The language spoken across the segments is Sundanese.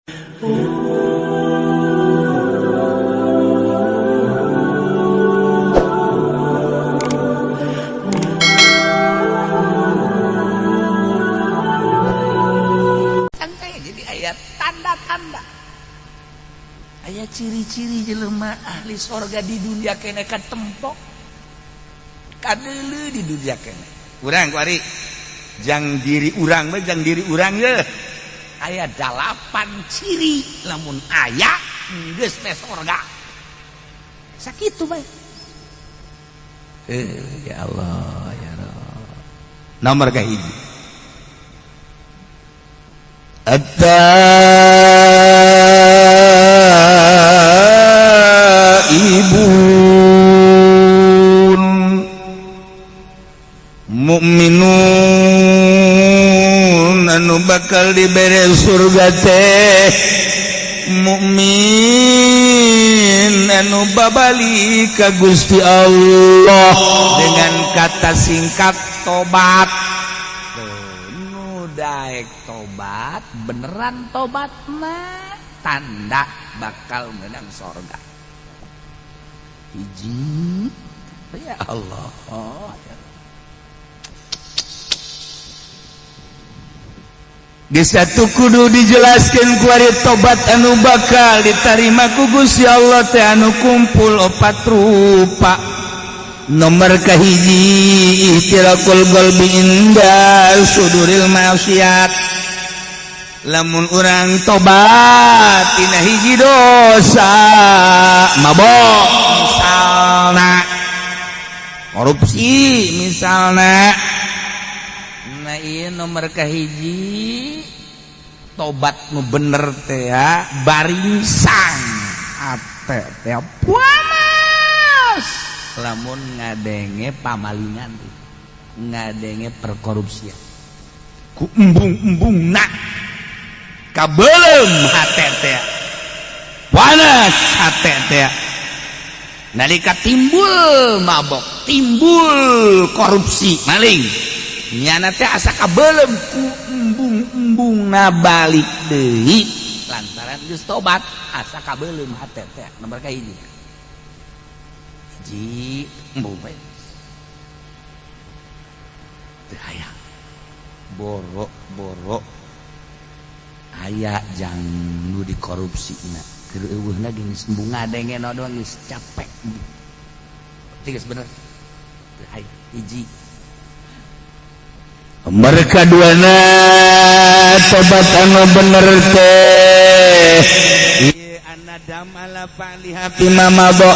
Santai jadi ayat tanda-tanda. Ayat ciri-ciri jelema ahli sorga di dunia kene katempok. Kadeuleu di dunia kene. Urang kuari jang diri urang mah jang diri urang ye. Aya 8 ciri lamun aya geus teh sorga. Sakitu bae. Ya Allah ya Rabb. Nomor kahiji. At-taibun mu'minun anu bakal dibere surga teh mukmin anu babalik ka Gusti Allah dengan kata singkat tobat. Nu daek tobat beneran tobat mah tanda bakal menang sorga. Hiji ya Allah. Bisa tuh kudu dijelaskan ku ari tobat anu bakal diterima ku Gusti Allah teh anu kumpul 4 rupa. Nomor kahiji ihtirakul qalbi inda suduril maksiat. Lamun urang tobat tina hiji dosa mabok misalna korupsi misalna. Nah iya nomor kahiji tobat nu bener teh ya baringsang ate teh puas lamun ngadenge pamalingan ngadenge perkorupsian ku embung-embungna kabeulem hate teh panas hate teh nalika timbul mabok timbul korupsi maling nyana teh asa kabeulem ku embung-embungna balik deui lantaran geus tobat asa kabeulem hate teh nomor kahiji hiji embung bae teu aya boro-boro aya jang nu dikorupsina keur eueuhna geus embung ngadenge no doang geus capek geus bener teu aya hiji. Mereka duana tobat anu bener teh ieu anadam ala fa'liha bima mabo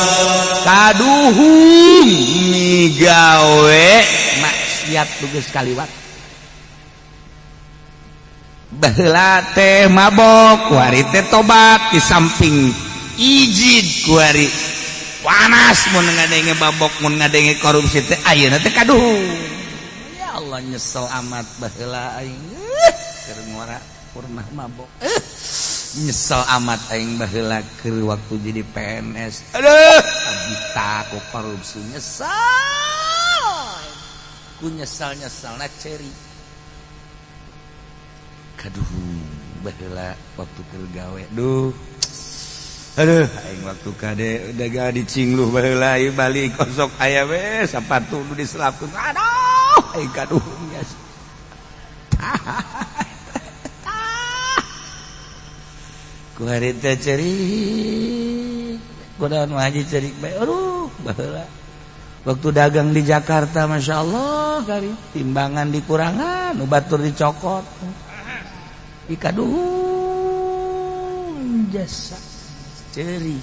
kaduhung migawe maksiat geus kaliwat baheula teh mabok kuari teh tobat di samping ijid kuari panas mun ngadenge mabok mun ngadenge korupsi teh ayeuna teh kaduhung. Allah nyesel amat baheula aing keur ngora purnah mabok nyesel amat aing baheula keur waktu jadi PNS aduh abdi ku korupsi nyesel ku nyesal-nyesalna ceri kaduh baheula waktu keur gawe duh aduh aing waktu kade udah gak dicingluh baheula ieu balik kosok aya we sapatu nu diselapkeun aduh aing kaduh nya ku hari teh cerik kudaon haji cerik bae aduh baheula waktu dagang di Jakarta Masya Allah kari timbangan dikurangan nu batur dicokot ikaduh jasa ceri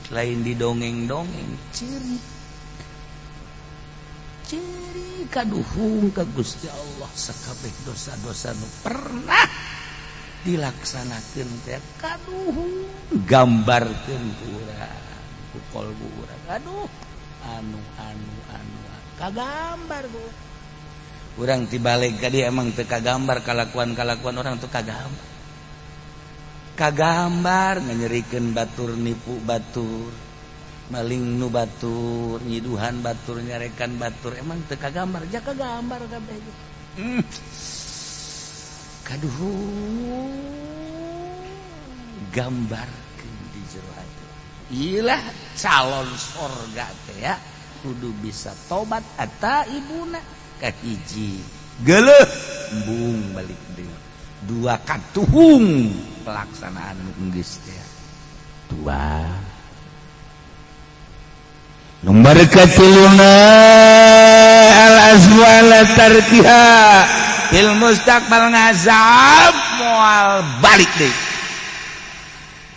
lain di dongeng-dongeng ceri kaduhung ka Gusti Allah sakabeh dosa-dosa nu pernah dilaksanakeun teh kaduhung gambarkeun ku urang ku kolbu urang aduh anu kagambar ku urang tibalik ka dieu emang teu kagambar kalakuan-kalakuan orang teu kagambar nganyerikeun batur nipu batur maling nu batur nyiduhan batur nyarekan batur emang teu kagambar ja kagambar kabeh kaduh digambarkeun di jero hati. Ilah calon surga teh ya kudu bisa tobat eta ibuna kahiji geuleuh embung balik deui. Dua katuhung pelaksanaan geus teh. Dua nomor katiluna al-azwala tarkiha fil mustaqbal ngazab moal balik deui.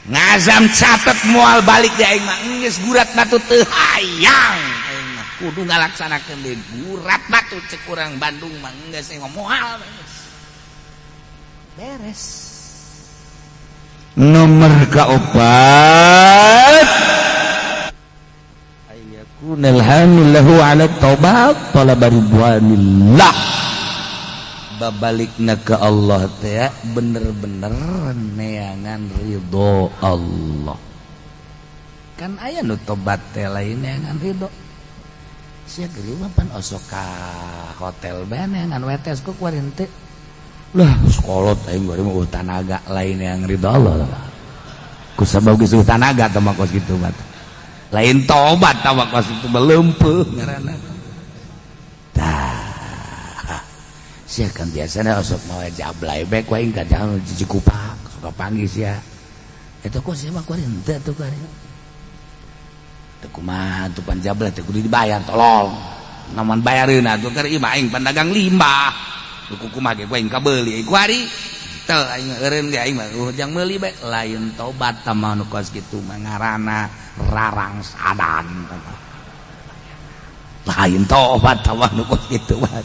Ngazam catet moal balik deui aing mah geus gurat batu teu hayang aing mah kudu ngalaksanakeun deui gurat batu cek urang Bandung mah geus moal beres. Nomor kaopat ayakunal hamilahu ala taubat talaba ridwanillah. Babalikna ke Allah teh bener-bener neangan ridho Allah. Kan aya nu tobat teh lain neangan ridho. Sia geulieu mah pan osok ka hotel bae neangan wetes ku kuarin teh. Lah sekolot aing bari mah tanaga lain yang ridho Allah. Ku sabab geus tanaga teh mah kos kitu mah. Lain tobat tah kos kitu beleumpeuh ngaranna. Sia kan biasana osok mawa jablay bae ku aing kadang Cikupa suka panggil sia. Eta kok sia mah kuarin teh atuh kuarin. Teu kumaha atuh pan jablay teh kudu dibayar tolong. Namun bayareun atuh keur ieu mah aing pan dagang limbah. Ku kumaha ge ku aing kabeuli ku ari teu aing eureun ge aing mah jang meuli bae lain tobat tah mah nu kos kitu mah ngaranna rarang sadan. Lain tobat tah mah nu kos kitu mah.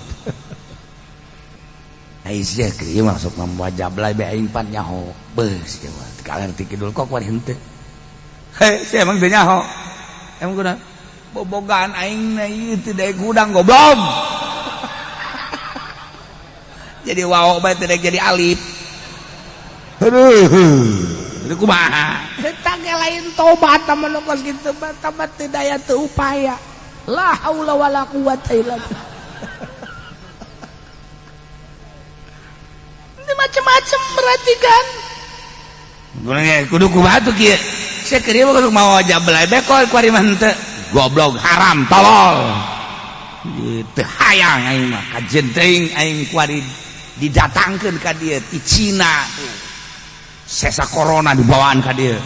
Aisyah kieu masuk membawa jablay bae aing pan nyaho beus kieu mah kalerti kidul kok kuari henteu. Heh sia emang teu nyaho. Emang kunaon? Bobogaan aing na ieu teu daek gudang goblok. Jadi wao bae teh jadi alif. Aduh. Kumaha? Eta ge lain tobat tah mun kos kitu mah tobat teu daya teu upaya. La haula wala quwata illa billah. Ini macam-macam berarti kan. Kudu kumaha tuh kieu? Sia keur ieu kudu mau jablay bae kok kuari mah henteu. Goblok haram tolol. Teu hayang aing mah kajen teuing aing kuari didatangkeun ka dieu ti Cina tuh. Sesa corona dibawaan ka dieu.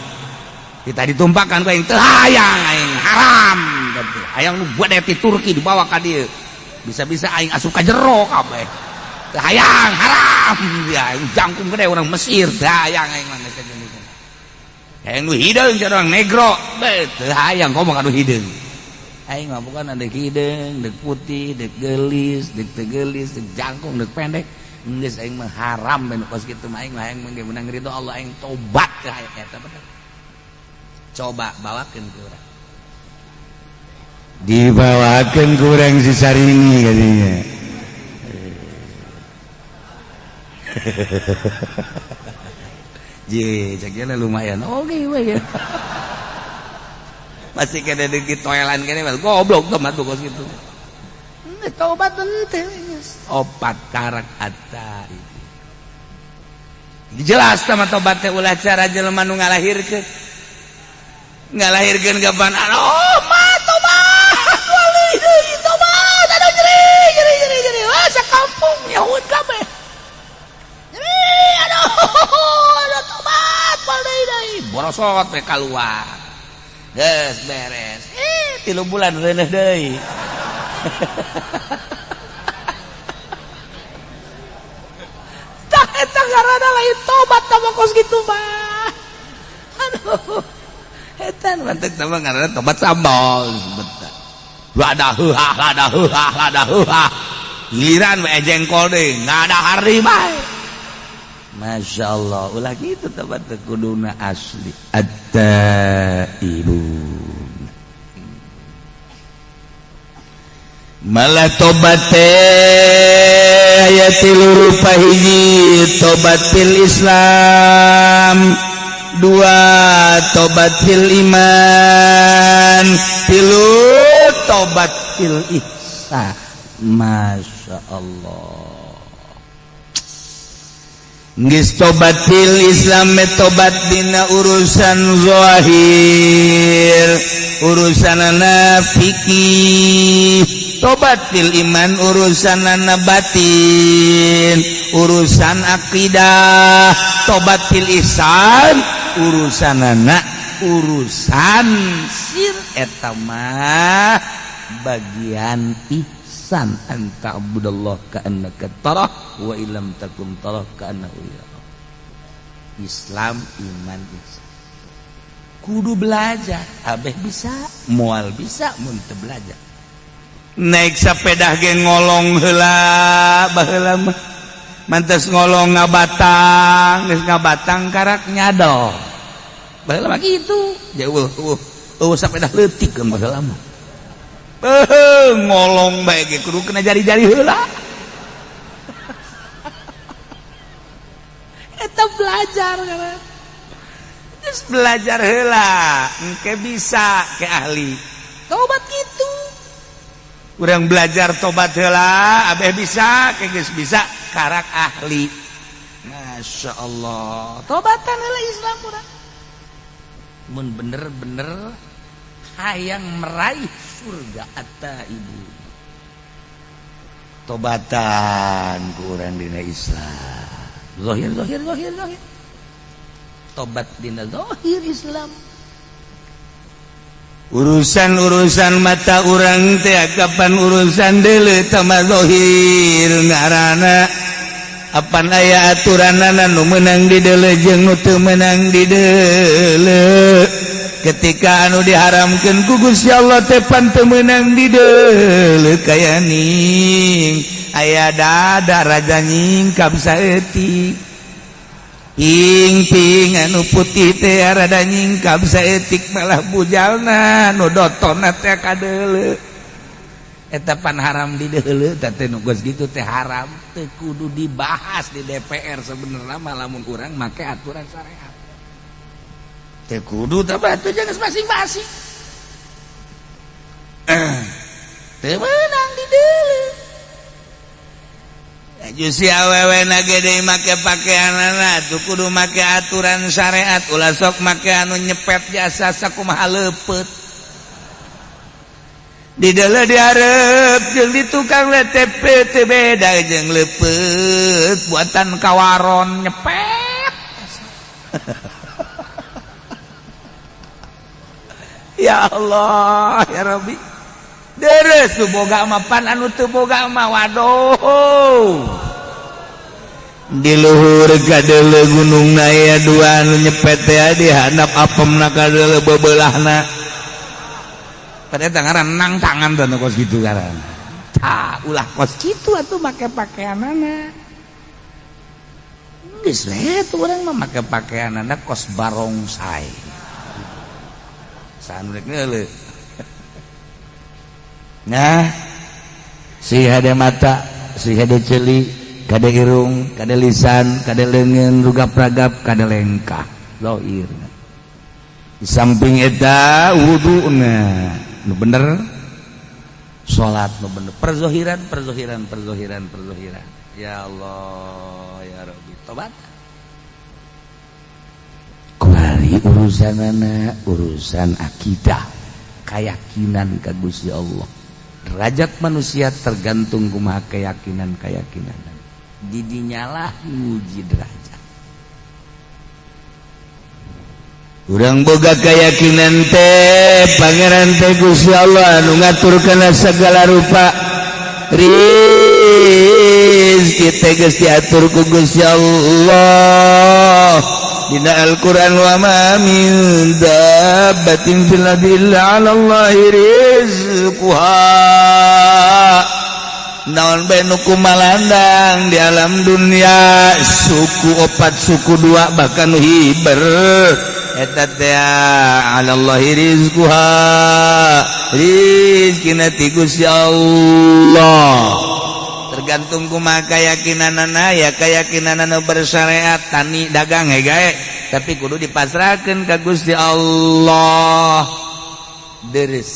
Kita ditumpahkan ku aing teu hayang aing haram gitu. Hayang nu buat ti Turki dibawa ka dieu. Bisa-bisa aing asup ka jero kabeh. Teu hayang haram ya jangkung gede orang Mesir teu hayang aing mah geus gitu. Hayang nu hideung jeung orang negro teu hayang ngomong anu hideung. Aing mah bukan ada hideung, deuk putih, deuk geulis, deuk teu geulis, deuk jangkung, deuk pendek. Geus aing mah haram ben kos kitu mah aing mah aing menang ridho Allah aing tobat ke hayat eta bener. Coba bawakeun ke urang. Dibawakeun ke urang si Sarini katanya. Je, caknya lumayan. Oke, ya. Masih kena di toilan kene goblok teman kos kitu. Tobat teu opat karak atta itu. Jelas sama tobat teh ulah cara jelema nu ngalahirkeun. Ngalahirkeun gaban oh mah tobat wali deui tobat ada jeri wah sakampung nyaut kabeh. Jeri aduh tobat wali deui borosot we kaluar. Geus beres. 3 bulan reuneuh deui. Eta ngaranna lain tobat sama kos kitu mah. Aduh. Eta mantep sama ngaranna tobat sambal sebentar. Lada. Giliran we jengkol deui, ngada hari bae. Masyaallah, ulah kitu tobat teh kuduna asli. At-taibun. Malah tobat teh aya 3 rupa hiji tobat fil Islam 2 tobat fil iman 3 tobat fil ihsan. Masya Allah geus tobatil Islam tobat dina urusan zahir urusanana fikih tobat fil iman urusanana batin urusan akidah tobat fil ihsan urusanana urusan sir eta mah bagian ihsan anta abudallah ka'annaka tarah wa illam takum tarah ka'annahu yarah. Islam iman ihsan kudu belajar abeh bisa moal bisa mun teu belajar naik sepeda ge ngolong heula baheula mah mantes ngolong ngabatang geus ngabatang karak nyadol baheula mah kitu jauh sepeda leutik kan baheula mah ngolong bae ge kudu kena jari-jari heula eta belajar kana belajar heula engke bisa ke ahli tobat gitu urang belajar tobat heula abeh bisa ke geus bisa karak ahli Masya Allah tobatan heula Islam urang mun bener-bener hayang meraih surga atta ibu tobatan ku urang dina Islam zahir tobat dina zahir Islam urusan mata urang teh kapan urusan deuleu tama zahir ngaranna apan aya aturanana nu meunang di deuleu jeung nu teu meunang di deuleu ketika anu diharamkeun ku Gusti Allah teh pan teu meunang di deuleu kaya ning aya dada raja nyingkap saeutik ping anu putih teh rada nyingkap saeutik malah bujalna nu dotonna teh kadeuleu eta pan haram di deuleu teh nu geus kitu teh haram teu kudu dibahas di DPR sebenarnya mah lamun urang make aturan syariat teu kudu teh batu jeung masing-masing teu meunang di deuleu jusi awewe nagede make pakaianana tuh kudu make aturan syariat ulah sok make anu nyepet jasa sakumaha leupeut di deuleu diarep jeung di tukang LTP teu beda jeung leupeut buatan kawaron nyepet ya Allah ya Rabbi deres tuh boga mah pan anu teu boga mah waduh di luhur kadeuleu gunungna aya dua anu nyepet teh di handap apemna kadeuleu bebeulahna pada eta ngaran tangan teh kos kitu ngaran tah ulah kos kitu atuh make pakaianana geus let urang mah make pakaianana kos barongsai sanu rek ngeuleuh. Nah, si hade mata, si hade celi, kade irung, kade lisan, kade leungeun, rugap-ragap, kade lengkah, zahir. Di samping eta wuduna, nu bener, salat nu bener, perzohiran. Ya Allah, ya Rabbi, tobat. Kuali urusanana, urusan akidah, keyakinan ka Gusti Allah. Derajat manusia tergantung kumaha keyakinan didinyalah nguji derajat urang boga keyakinan teh pangeran teh Gusti Allah anu ngaturkeun segala rupa rizki teh geus diatur ku Gusti Allah dina Al-Quran wa ma min dabbatin fil ardi illa 'ala Allahi rizquha naon bae nu kumalandang di alam dunia suku 4 suku 2 bahkan nu hiber eta teh 'ala Allahi rizquha rizkina ti Gusti Allah tergantung kumaha keyakinanana ya keyakinanana bersyariat tani dagang gae tapi kudu dipasrahkeun ka Gusti Allah deres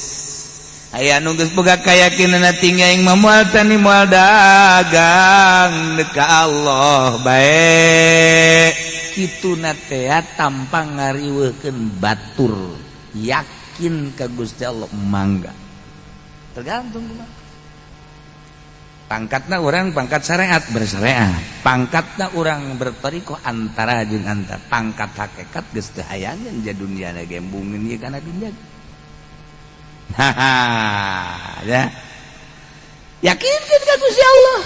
aya nu geus boga kayakinan tinggal yang memual tani moal dagang ka Allah bae kituna teh tanpa ngariweukeun batur yakin ka Gusti Allah mangga tergantung kumaha pangkatna urang pangkat syariat bersyariat pangkatna urang bertoriko antara jeung antara pangkat hakikat geus teu hayangeun ja dunia na gembungin ieu kana dunia ya yakinkeun ka Gusti Allah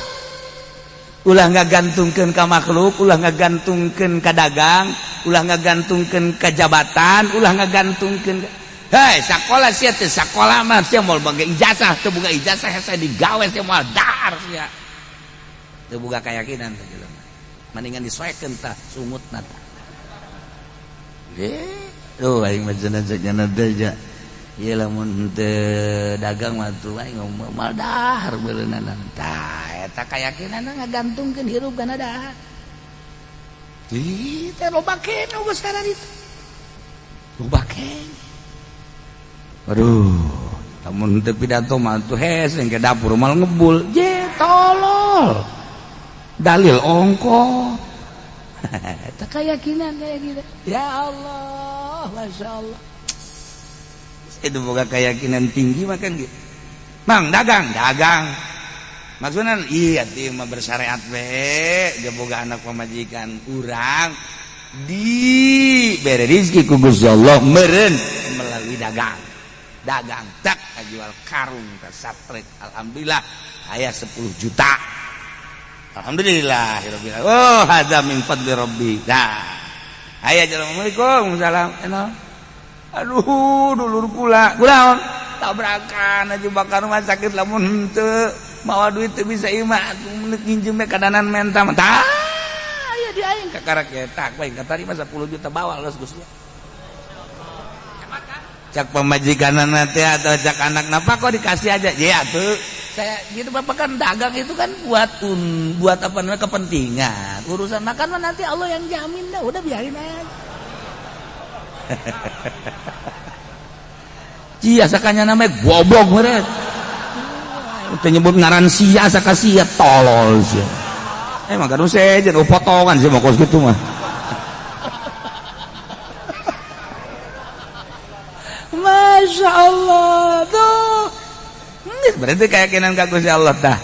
ulah ngagantungkeun ka makhluk ulah ngagantungkeun ka dagang ulah ngagantungkeun ka jabatan ulah ngagantungkeun hei sakola sia teh sakola mah sia moal boga ijazah teu boga ijazah hese digawe sia moal dahar sia teu boga kayakinan teh jelema mendingan disoekeun tah sungutna tah tuh aing mah cenah teh ieu lamun teu dagang mah tuh aing ngomong moal dahar beuleunan tah eta kayakinanna ngagantungkeun hirup kana dahar ieu teh loba keneh geus kana ditu loba keneh. Aduh, namun teu pidato mah tuh hese ke dapur mal ngebul. Je tolol. Dalil ongko. Eta keyakinan kayak gitu. Ya Allah, Masya Allah. Itu boga keyakinan tinggi makan gitu. Mang dagang. Maksudnya iya teh mah bersyariat we, ge boga anak pamajikan urang dibere rezeki ku Gusti Allah meureun melalui dagang tak jual karung ke satrek alhamdulillah aya 10 juta alhamdulillah oh hadza min fadli rabbi dah aya assalamualaikum salam aduh dulur kula kunaon tabrakan aja bakar rumah sakit lamun henteu mawa duit teu bisa imah nginjem ka danan menta tah aya di aing kakarak eta bae katarima 10 juta bawa los Gusti cak pemajikanana teh atau cak anak napa kok dikasih aja ya tuh saya gitu bapak kan dagang itu kan buat apa namanya kepentingan urusan makan mah nanti Allah yang jamin dah udah biarin aja cia sakanya namanya goblok meureun teu nyebut ngaran sia saka sia tolol sia emang kan sejen potongan sih mah kos kitu mah Masya Allah tuh berarti keyakinan ka Gusti Allah tah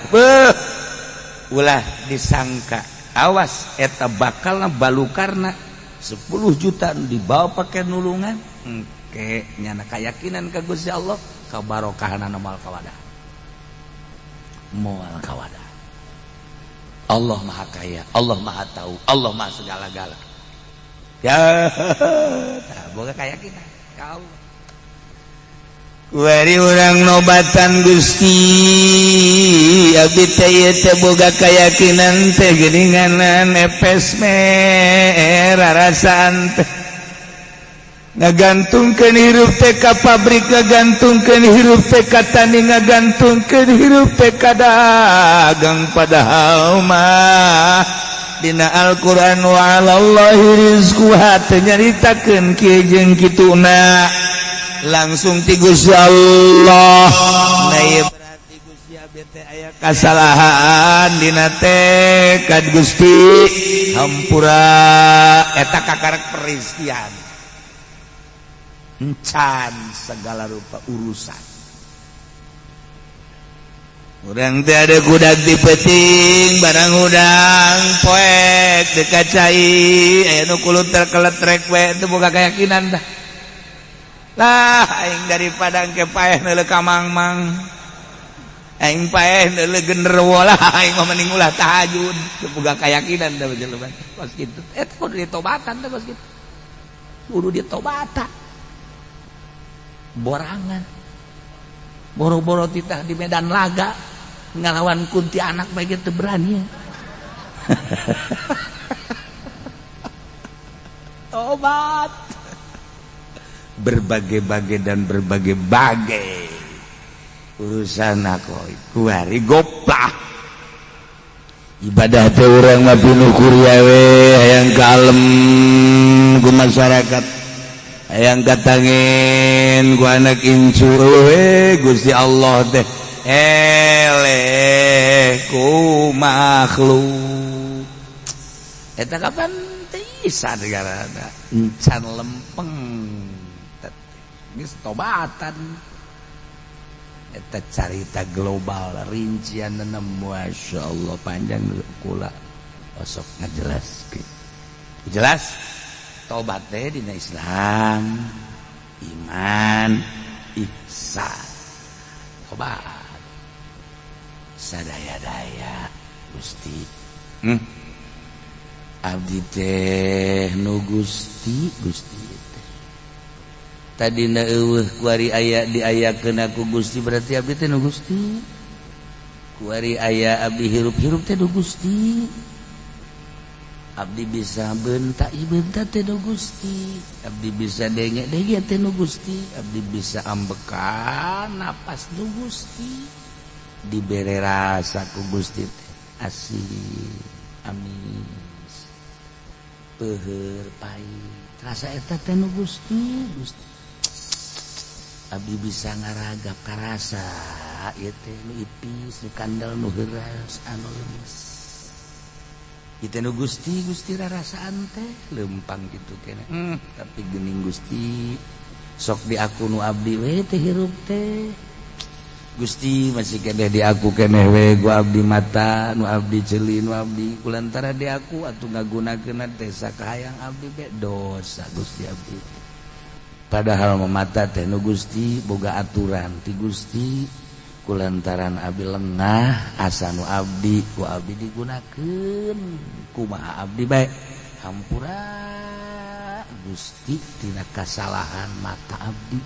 ulah disangka awas eta bakalna balukarna 10 juta dibawa pakai nulungan engke nyana keyakinan ka Gusti Allah kabarokahna moal kawadah Allah maha kaya Allah maha tahu Allah maha segala-gala ya tah boga keyakinan ka Allah Wari urang nobatan Gusti abdi teh teh boga kayakinan teh geuninganan epes rarasaan teh ngagantungkeun hirup teh ka pabrik ngagantungkeun hirup teh ka tani ngagantungkeun hirup teh ka dagang padahal mah dina Al-Qur'an wa 'alallahi rizquha teh nyaritakeun kieu jeung kituna langsung ti Gusti Allah nah ieu berarti Gusti abdi teh aya kasalahan dina teh ka Gusti hampura eta kakarek perizkian encan segala rupa urusan urang teh ada kudak di peuting barang udang poek dekat cai aya nu kulut terkeletrek we teu boga keyakinan dah lah aing daripada engke paeh neuleuh ka mangmang aing paeh neuleuh genderuwo lah aing mah mending ulah tahajud teu boga kayakinan da jelema kos kitu eta kudu ditobatan teh kos kitu kudu ditobatan borangan boro-boro titah di medan laga ngalawan kunti anak bae teu berani tobat berbagai-bagai dan berbagai-bagai urusan aku kuari goplah ibadah teh urang mah pinuh kuria we hayang kalem ku masyarakat hayang katangin ku anak incu Gusti Allah teh ku makhluk eta kapan bisa negarana encan lempeng geus tobatan eta carita global rincianna masyaallah panjang kula osok ngajelaskeun jelas tobat teh dina Islam iman ihsan tobat sadaya-daya Gusti abdi teh nu Gusti teh tadina eueuh kuari aya diayakeun aku Gusti berarti abdi teh nu Gusti kuari aya abdi hirup-hirup teh nu Gusti abdi bisa bentak teh nu Gusti abdi bisa denge teh nu Gusti abdi bisa ambekan napas nu Gusti dibere rasa ku Gusti teh asih amis peuheur pait rasa eta teh nu Gusti abdi bisa ngaragap ka rasa ieu teh nu ipis nu kandel nu heuras anu leumis kita nu Gusti rarasaan teh lempang gitu kena tapi geuning Gusti sok di aku nu abdi we teh hirup teh Gusti masih keneh di aku keneh we gua abdi mata nu abdi ceuli nu abdi kulantara di aku atuh ngagunakeun teh sakahayang abdi be dosa Gusti abdi padahal mata teh nu Gusti boga aturan ti Gusti kulantaran abdi lengah asa nu abdi ku abdi digunakeun kumaha abdi bae hampura Gusti tina kasalahan mata abdi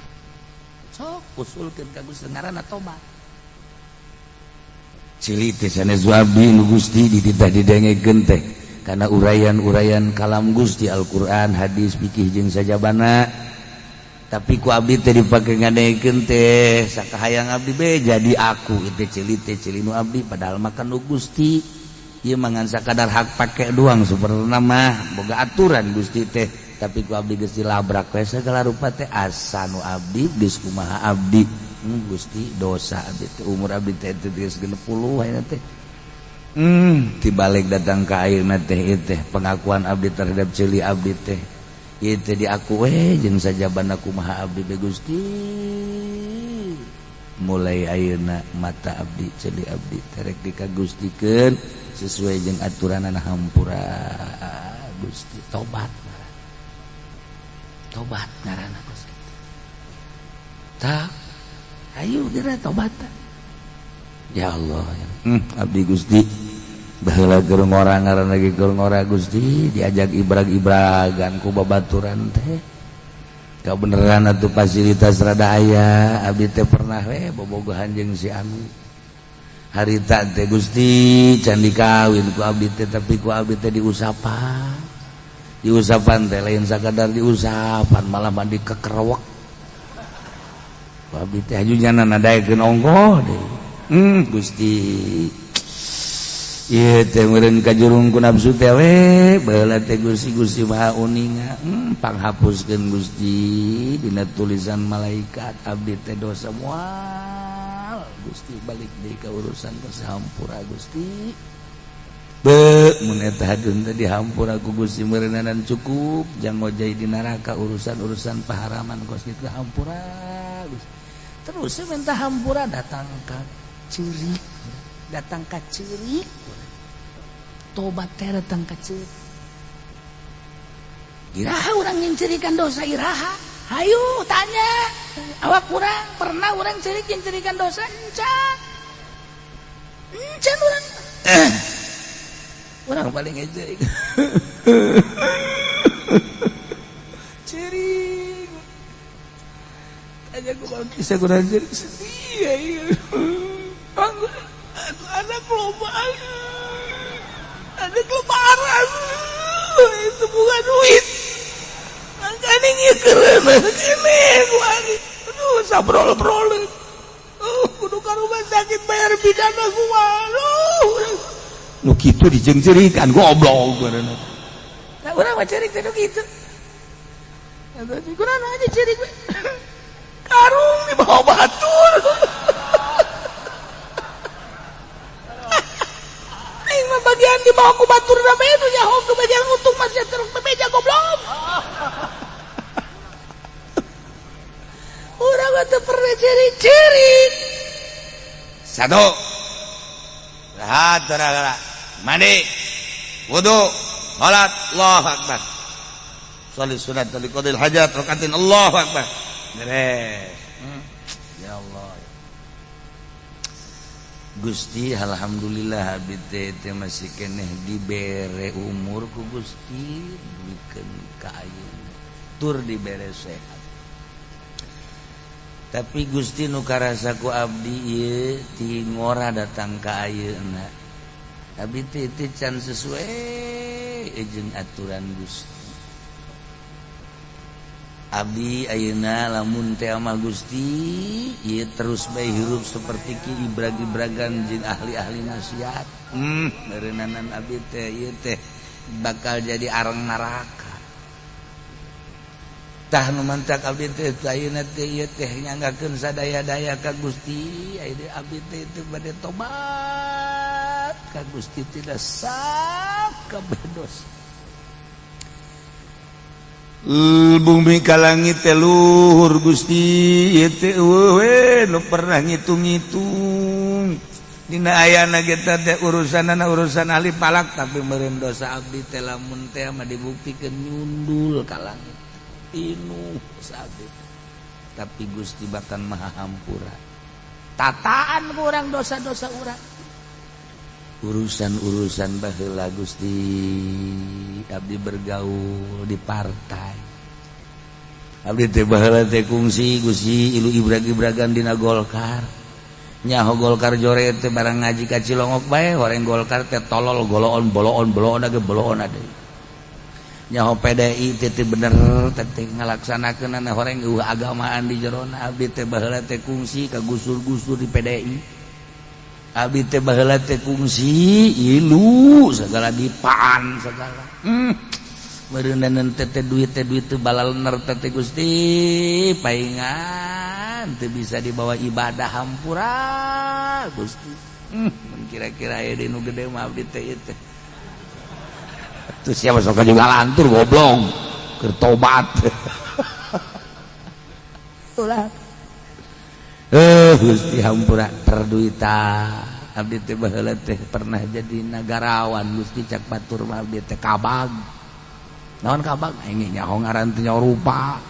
sok usulkeun ka Gusti ngaranna tobat cilik teh sanes abdi nu Gusti dititah didengekeun teh kana urayan-urayan kalam Gusti Al-Qur'an hadis fikih jeung sajabana tapi ku abdi teh dipake ngadengekeun teh sakahayang abdi be jadi aku itu cilik nu abdi padahal makan nu Gusti ieu mangan sakadar hak pake doang saperna mah boga aturan Gusti teh tapi ku abdi geus dilabrak we segala rupa teh asa nu abdi geus kumaha abdi Gusti dosa abdi teh umur abdi teh geus 60 ayeuna teh tibalik datang ka ayeuna teh ieu teh pengakuan abdi terhadap cilik abdi teh ieu teh di aku we jeung sajabana kumaha abdi be Gusti mulai ayeuna mata abdi cilik abdi terek dikagustikeun sesuai jeung aturanana hampura Gusti tobat ngaranna Gusti tak ayo geura tobat ya Allah abdi Gusti baheula keur ngora ngaranna ge keur ngora Gusti diajak ibrag-ibragan ku babaturan teh kabeneran atuh fasilitas rada aya abdi teh pernah we bobogohan jeung si anu harita teh Gusti can dikawin ku abdi teh tapi ku abdi teh diusapan teh lain sakadar diusapan malah mandi kekerewek ku abdi teh hajunya nadaekeun ongkoh deui Gusti ieu teh meureun kajurung ku nafsu teh we baheula teh Gusti Maha Uninga panghapuskeun Gusti dina tulisan malaikat abdi teh dosa moal Gusti balik deui ka urusan kasahampura Gusti be mun eta hadeun teh dihampura ku Gusti meureunana cukup jang ngojai di neraka urusan-urusan paharaman Gusti teh hampura Gusti terus minta hampura datang ka ceurik tobat teh datang ka ceurik iraha urang nyencerikan dosa iraha hayu tanya awak urang pernah urang ceurik nyencerikan dosa encan urang urang paling ngecerik ceurik tanya ku bisa kurang ceurik sedih anak loba itu bukan duit makanya ngikeren ini aduh sabrol-brol kudu ka rumah sakit bayar bidana gua nu kitu dijengcerikan goblok nah urang mah cerik teh kitu Eta kunaon aja ciri gue. Karung di bawah batur. Aing mah bagian di bawah ku batur na bedu nyaho ke bagian untung masih terus meja goblok. Urang teh pernah ciri-ciri. Satu. Rahat saudara. Mandi. Wudu. Salat. Allahu Akbar. Sholli sunat li qadil hajat rakaatin Allahu Akbar. Beres. Ya Allah. Gusti alhamdulillah abdi teh masih keneh dibere umur ku Gusti dibikeun ka ayeuna. Tur dibere sehat. Tapi Gusti nu karasa ku abdi ieu ti ngora datang ka ayeuna. Abdi teh can sesuai jeung aturan Gusti. Abdi ayeuna lamun teh ama Gusti ieu terus bae hirup saperti ki ibrag-ibragan jeung ahli-ahli nasihat. Meureunnanan abdi teh ieu teh bakal jadi areng neraka. Tah nu mantak abdi teh ayeuna teh ieu teh nyanggakeun sadaya-daya ka Gusti, ayeuna abdi teh teu bade tobat ka Gusti tidak sakabeh dosa. Bumi ka langit teh luhur Gusti ieu teh we nu pernah ngitung-ngitung dina ayana kita teh urusanana urusan ahli palak tapi meureun dosa abdi teh lamun teh mah dibuktikeun nyundul ka langit inu sabdi tapi Gusti bahkan maha hampura tataan ku urang dosa-dosa urang urusan-urusan baheula Gusti abdi bergaul di partai abdi teh baheula teh kungsi Gusti ilu ibrag-ibragan dina Golkar nyaho Golkar jore teh barang ngaji ka Cilongok bae horeng Golkar teh tolol goloon boloon age boloon ade nyaho PDI teh bener teh ngalaksanakeun horeng agamaan di jerona abdi teh baheula teh kungsi ka gusur-gusur di PDI abdi teh baheula teh kungsi ilu segala dipaan segala meureunna teh duit teh balalener teh Gusti paingan teu bisa dibawa ibadah hampura Gusti kira-kira aya di nu gede mah abdi teh ieu teh atuh sia sok juga lantur goblok keur tobat ulah Gusti hampura perduita abdi teh baheula teh pernah jadi nagarawan Gusti cak batur mah abdi teh kabag naon kabag aing nyaho ngaran teh nyaho rupa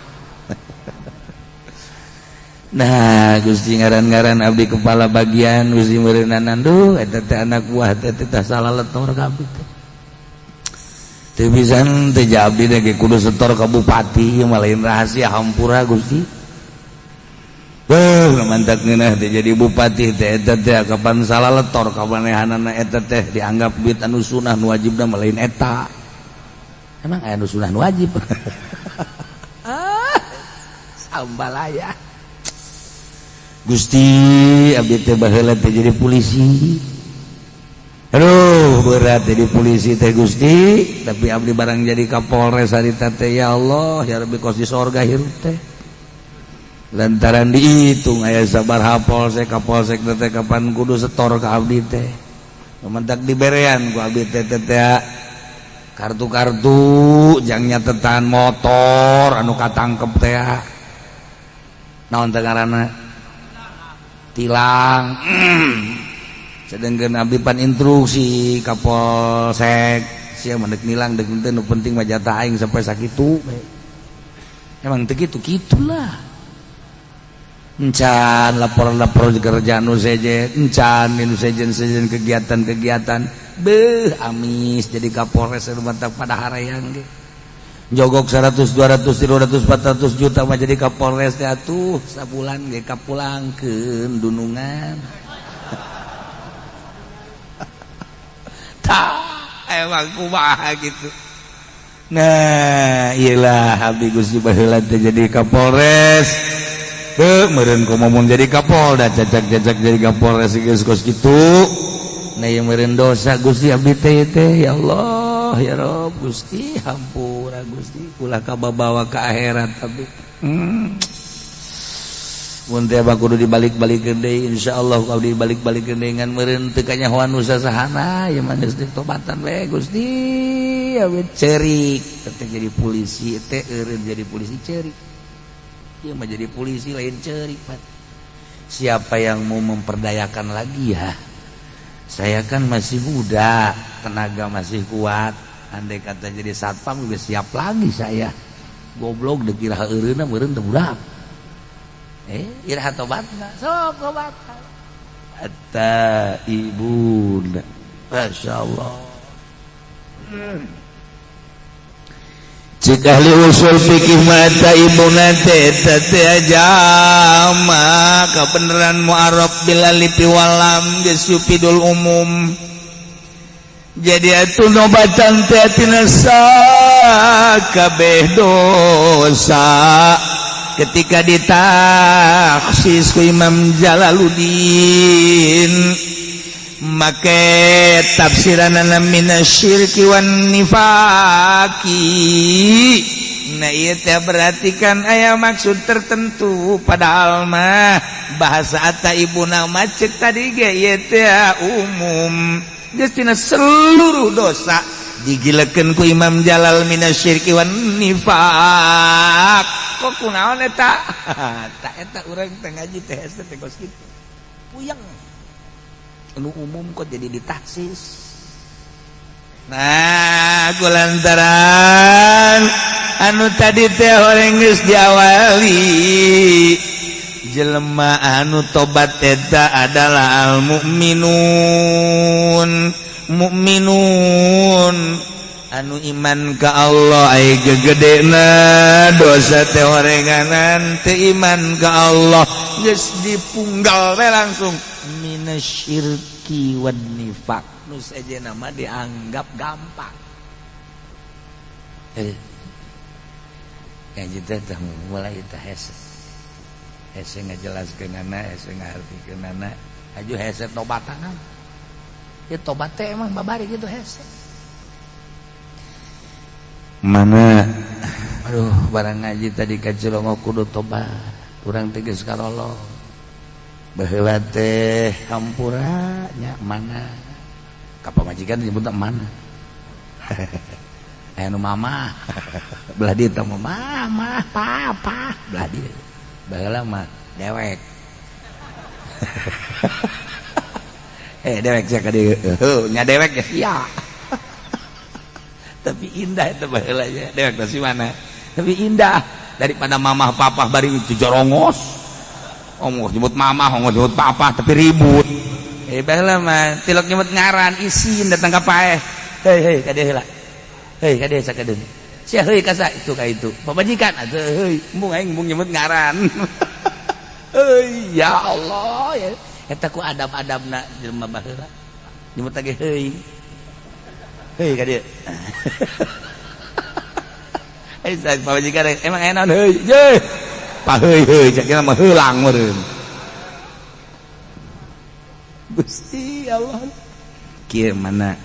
nah Gusti ngaran-ngaran abdi kepala bagian Gusti meureunnanan duh eta teh anak buah teh tah salah letor ka abdi teh teu pisan teh abdi teh kudu setor ka bupati ieu mah lain rahasia hampura Gusti mantak ngeunah teh jadi bupati teh eta teh kapan salah letor ka manehanana eta teh dianggap duit anu sunah nu wajibna mah lain eta. Emang aya anu sunah nu wajib. Sambalaya. Gusti abdi teh baheula teh jadi polisi. Aduh berat jadi polisi teh Gusti, tapi abdi barang jadi Kapolres harita teh ya Allah, ya Rabbi kos di sorga hirup teh. Lantaran dihitung aya sabaraha polsek kapolsek teh kapan kudu setor ka abdi teh mentak diberean ku abdi teh kartu-kartu jang nyatetan motor anu katangkep teh naon teh ngaranna tilang sedengkeun abdi pan instruksi kapolsek sia mendek nilang deuk teh nu penting mah jatah aing sampai sakitu emang teu kitu-kitulah encan lapor-lapor kerjaan nu sejen encan nu sejen kegiatan-kegiatan beuh amis jadi Kapolres mantap pada harayang ge jogok 100 200 300 400 juta mah jadi Kapolres teh atuh sabulan ge kapulangkeun dunungan tah emang kumaha gitu nah iyalah abdi Gusti baheula teh jadi Kapolres meureun kumaha jadi Kapolda cacak-cacak jadi Kapolres geus kos kitu nah ieu meureun dosa Gusti abdi teh ya Allah Allah ya Rob Gusti hampura Gusti ulah kabawa ke akhirat tapi mun teh kudu dibalik-balikeun deui insyaallah kalau dibalik-balikeun dengan meureun teu kanyahoan usahana ya mah geus ditobatan we Gusti ya we ceurik teh jadi polisi teh eureun jadi polisi ceurik ieu mah jadi polisi lain ceurik Pak. Siapa yang mau memperdayakan lagi ya saya kan masih muda tenaga masih kuat andai kata jadi satpam juga siap lagi saya goblok dek kira eureunna meureun teu budak iraha tobatna sok tobat atta ibun masyaallah cik ahli usul fikih mata ibuna teh ajama kebenaran mu'arraf bil alif wal lam geus yufidul umum jadi atuh nobatan teh tina sakabeh dosa ketika ditaksis ku Imam Jalaluddin make tafsiranana minasyirki wan nifaqi nah ieu teh berarti kan aya maksud tertentu padahal mah bahasa ataibuna macet tadi ge ieu teh umum geus tina seluruh dosa digilekeun ku Imam Jalal minasyirki wan nifaq kok kunaon eta tak eta urang teh ngaji teh hese teh kos kitu puyeng anu umum kok jadi ditaksis nah kulantaran anu tadi teh horeng geus diawali jelema anu tobat eta adalah al mu'minun anu iman ka Allah ai gegedena dosa teh horenganan teu iman ka Allah geus dipunggal we langsung minasyirki wan nifaq nu sajena mah dianggap gampang yang kita teh mulai teh hese ngajelaskeunana hese ngartikeunana aju hese tobatan ya tobat teh emang babari gitu hese mana aduh barang ngaji tadi ka Cilongo kudu tobat urang teh geus karolo baheula teh hampura nya mana ka pamajikan disebutna mana aya nu mama belah dieu teh mama papa belah dieu baheula mah dewek dewek sia ka dieu nya dewek ya sia tapi indah itu baheula nya dewek teh si mana tapi indah daripada mamah papa bari jorongos ongos nyebut mamah ongos nyebut papa tapi ribut baheula mah tilok nyebut ngaran isin datang ka paeh heuh ka dieu heula heuh ka dieu sakadeun sia heuh ka sa itu ka itu pamajikan atuh heuh embung aing embung nyebut ngaran ya Allah ya eta ku adab-adabna jelema baheula nyebut lagi heuh heuh ka dieu Aisyah pamajikan emang enak heuh ye pa heuh cak kira mah heulang meureun Gusti Allah kieu mana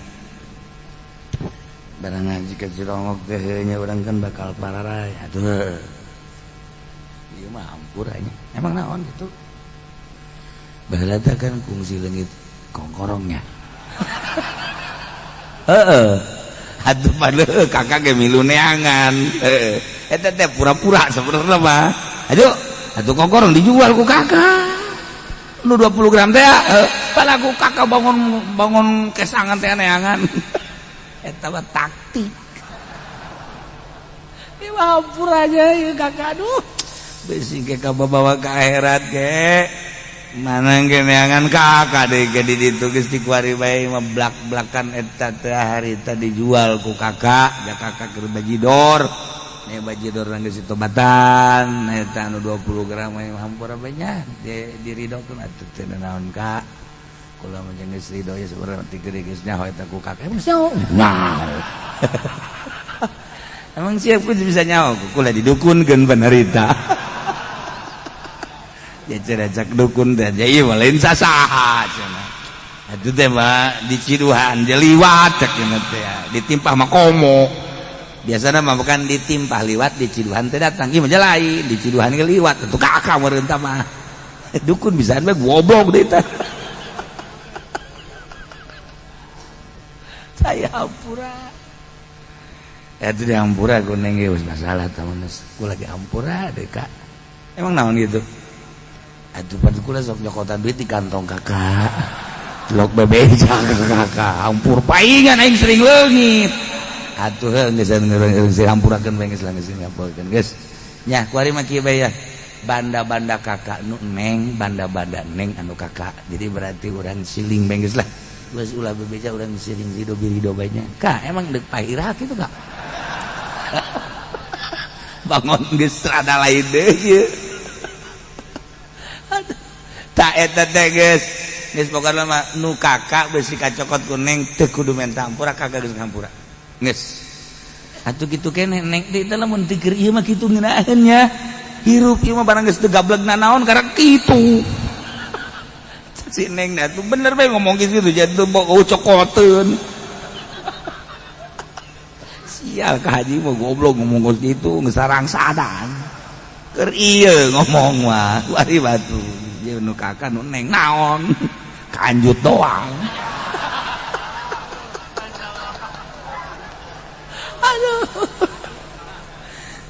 barang ngaji ka Cilongok teh nya urang kan bakal pararay atuh ieu mah hampura nya emang naon gitu baheula teh kan kungsi leungit kongkorongnya atuh padahal kakak ge milu neangan eta teh pura-pura sebenarnya mah atuh kongkorong dijual ku kakak nu 20 gram teh pada ku kakak bangun kesangan teh neangan eta mah taktik ieu mah pura aja ieu kakak aduh besi ke kabawa ka akhirat ge mana ge neangan kakak deui ge di ditu geus dikuari bae mah blak-blakan eta teh hari tadi dijual ku kakak ja kakak keur bajidor nya bajidor geus ditobatan eta anu 20 gram mah hampura bae nya diridokeun atuh teh naon ka kula mah geus ridho ya sabarang ti gede geus nyaho eta ku kakak emang nyaho emang siap ku bisa nyaho kula didukunkeun panarita ya cerajak dukun teh jadi lain sasaha cenah Itu teh mah di Ciduhan jeliwat cek teh ditimpah mah komo. Biasana mah bukan ditimpah liwat di Ciduhan teh datang. Ieu mah lain di Ciduhan ge liwat atuh kakak meureuntah mah. Dukun bisaan mah goblok deui tah. Saya hampura. Itu di hampura ku neng geus masalah tamun ku lagi hampura deh Kak. Emang naon gitu? Atuh padu kula sok nyokotan duit di kantong kakak. Lok bebeja kakak hampur paingan aing sering leungit atuh geus geus hampurakeun bae geus geus ngampurkeun geus nya kuari mah kieu bae ya banda-banda kakak nu neng banda-banda neng anu kakak jadi berarti urang siling bae geus lah geus ulah bebeja urang siling rido bae nya Kak emang deuk pairah kitu Kak bangun geus rada lain deui ieu tak eta teh geus geus pokona mah nu kakak beusi kacokot ku neng teu kudu menta hampura kakak geus ngampura geus atuh kitu keneh neng teh lamun teu keur ieu mah kitu ngeunaeun nya hirup ieu mah barang geus teu gablegna naon karena kitu si neng da tuh bener bae ngomong kitu jadi teu cokoteun sial ka haji mah goblok ngomong kitu geus sarang sadan keur ieu ngomong mah wari batu ieu nu kakak nu neng naon kanjut doang aduh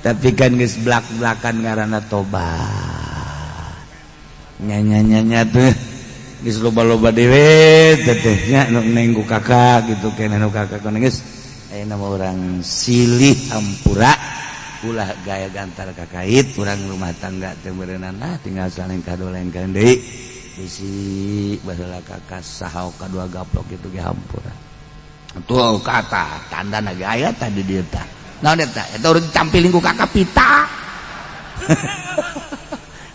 tapi kan geus blak-blakan ngaranna tobat nya tuh geus loba-loba dewe teh nya nu neng ku kakak gitu keneh nu kakak ku geus ayeuna mah urang silih hampura ulah gaya gantar kakait urang rumah tangga teu beureunan tinggal saleng kadolengkeun deui bisi baheula kakak sahau kadua gaplok itu ge hampura. Tuh kata tandana ge aya tadi dieu tah. Naon eta? Eta urang dicampilin ku kakak pita.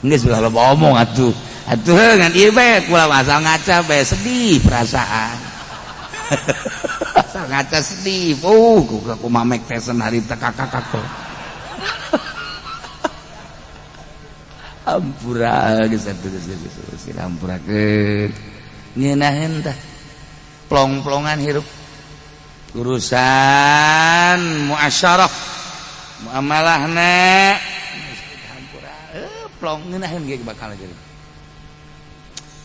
Geus ulah loba omong atuh. Atuh ngan ieu bae kula asal ngaca bae sedih perasaan. Asal ngaca sedih. Ku mamek tesen harita kakak-kakak. Hampura geus atuh geus hampurakeun ngeunaheun tah plong-plongan hirup urusan muasyarah muamalahna hampura plong ngeunaheun ge bakal jadi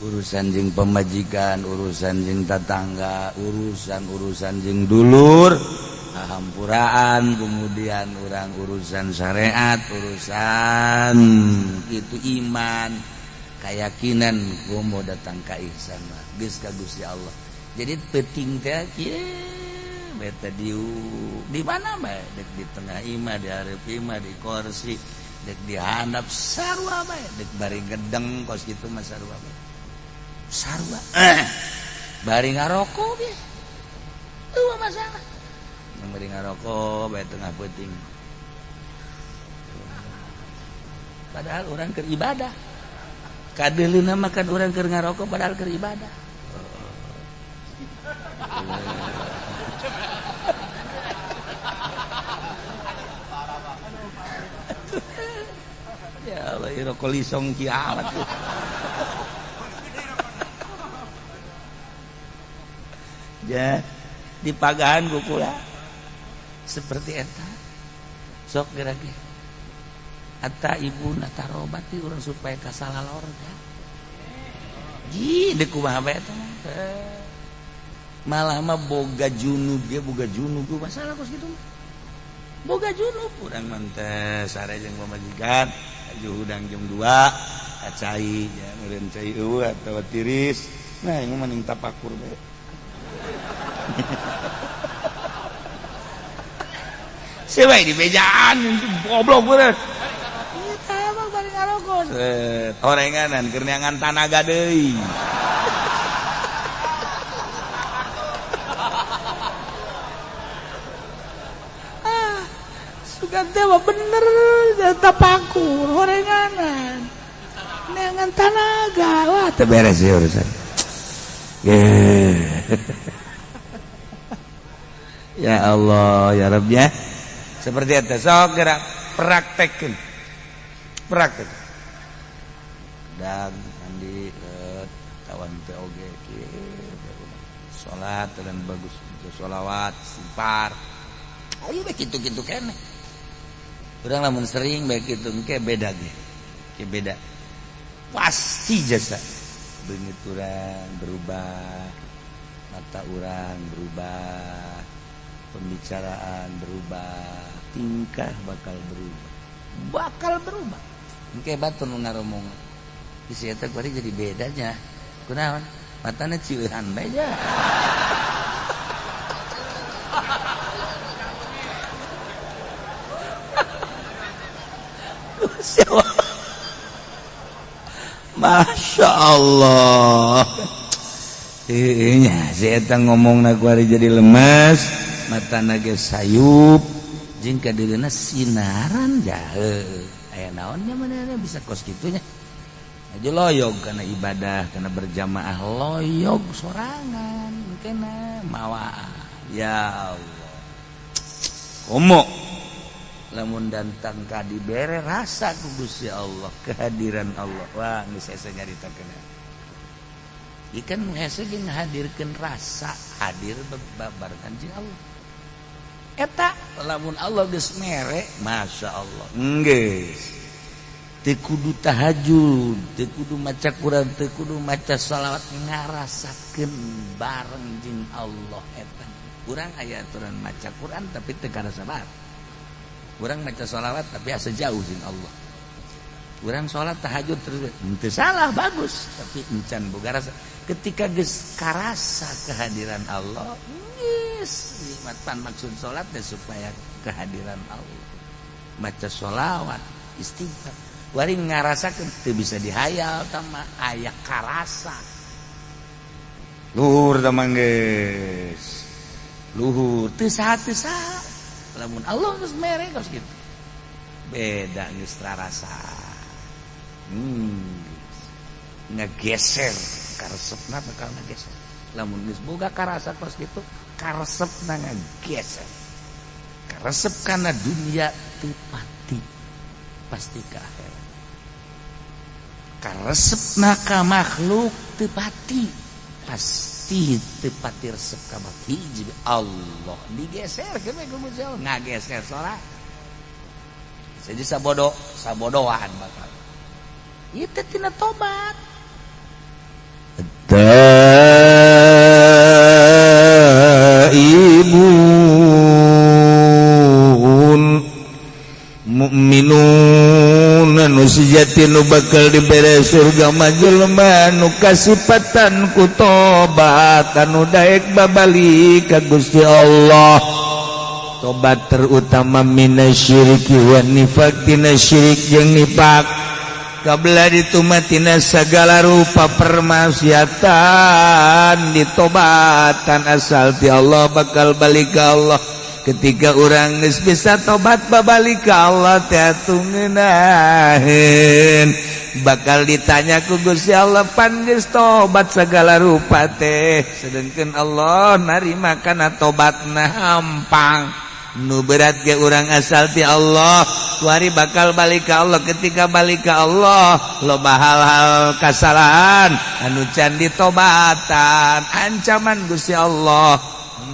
urusan jeung pemajikan urusan jeung tetangga urusan jeung dulur hampuraan kemudian orang urusan syariat urusan itu iman keyakinan gua mau datang ka ihsan mah geus ka Gusti Allah jadi penting teh kieu beta di mana bae dek di tengah imah di hareup imah di kursi dek di handap sarua bae dek bari gedeng kos kitu mah sarua bae sarua bari ngaroko ge eueuh masalah memberi ngarokok bae tengah peuting padahal orang keur ibadah kadeulina mah kan urang keur ngarokok padahal keur ibadah ya Allah rokok lisong kiamat ya di pagahan kukula seperti eta sok gerage atta ibu natarobati urang supaya kasalalor ya ji deuk kumaha bae eta malah mah boga junub ge boga junub masalah kos kitu boga junub urang mah teh sare jeung pamajikan aju hudang jam 2 acai ya meureun cai eueuh atawa tiris nah ieu mah ning tapakur bae siapa di bejaan goblok bener kita emang balik ngarokok orenganan kerneangan tanaga deui sugan teh mah bener tapakur orenganan neangan tanaga wah teu beres ya urusan ya Allah ya Rabb ya seperti itu sok gerak praktek dan mandi tawan teh oge kieu salat dan bagus sholawat istighfar ayo baik gitu keneh urang lamun sering baik itu engke beda ge ke beda pasti jasa beungit urang berubah mata urang berubah pembicaraan berubah tingkah bakal berubah engke batur nu ngaromong isi eta kuari jadi bedanya kunaon matana cieuhan bae ja Masya Allah nya si eta ngomongna kuari jadi lemes matana ge sayup jeung kadirina sinaran jahe aya naonnya manehna bisa kos kitunya aja loyog karena ibadah karena berjamaah loyog sorangan kena mawa ya Allah komo lamun dantang ka dibere rasa ku Gusti Allah kehadiran Allah wah geus asa nyaritakeun ikan hese ge ngahadirkeun rasa hadir babarengan jeung Allah eta lamun Allah geus mere masyaallah geus teu kudu tahajud teu kudu maca Quran teu kudu maca shalawat ngarasakeun bareng jeung Allah eta urang aya aturan maca Quran tapi teu karasa bae urang maca shalawat tapi asa jauh jeung Allah urang salat tahajud terus teu salah bagus tapi encan boga rasa ketika geus karasa kehadiran Allah geus nikmatan maksud salat teh supaya kehadiran Allah maca shalawat istighfar wari ngarasakeun teu bisa dihayal tama aya karasa luhur tama geus luhur teu saha lamun Allah geus mere geus kitu beda geus rarasa ngageser karesepna bakal ngageser lamun geus boga karasa kos kitu karesepna ngageser karesep kana dunia teu pati pasti ka akhirat karesepna ka makhluk teu pati pasti teu pati resep ka hiji Allah digeser ke Gusti Allah ngageser salat jadi sabodohan bakal itu tina tobat taibun mukminun anu sejati nu bakal dibere surga majelma nu kasipatan ku tobat anu daek babalik ka Gusti Allah tobat terutama minasyiriki wa nifaq tina syirik jeung nifaq kabla ditumatina segala rupa permaksiatan ditobatan asal ti Allah bakal balik ka Allah ketika orang geus bisa tobat babalik ka Allah teh ngeunaheun bakal ditanya ku Gusti Allah pan geus tobat segala rupa teh sedengkeun Allah narima kana tobatna hampang nu berat ge urang asal ti Allah wari bakal balik ka Allah ketika balik ka Allah loba hal-hal kasalahan anu can ditobatan ancaman Gusti Allah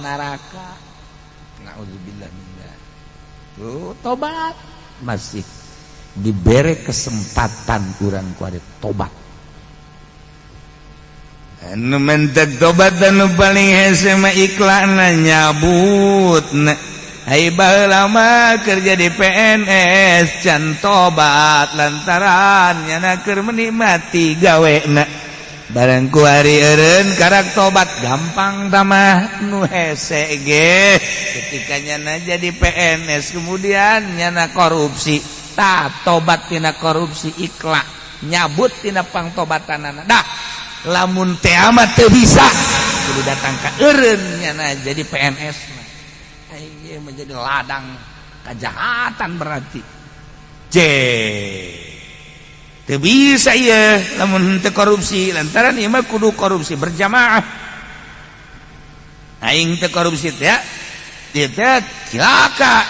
neraka naudzubillah minna tobat masih dibere kesempatan urang kuari tobat anu mentek tobat anu paling hese mah iklanna nyabutna hai baheula mah kerja di PNS can tobat lantaran nyana keur menikmati gawena barang kuari eureun karak tobat gampang tamah nu hese ge ketika nyana jadi PNS kemudian nyana korupsi tah tobat tina korupsi ikhlas nyabut tina pangtobatanana dah lamun teh amat teu bisa kudu datang ka eureun nyana jadi PNS menjadi ladang kejahatan berarti teu bisa ieu lamun teu korupsi lantaran ieu mah kudu korupsi berjamaah aing teu korupsi teh ieu teh cilaka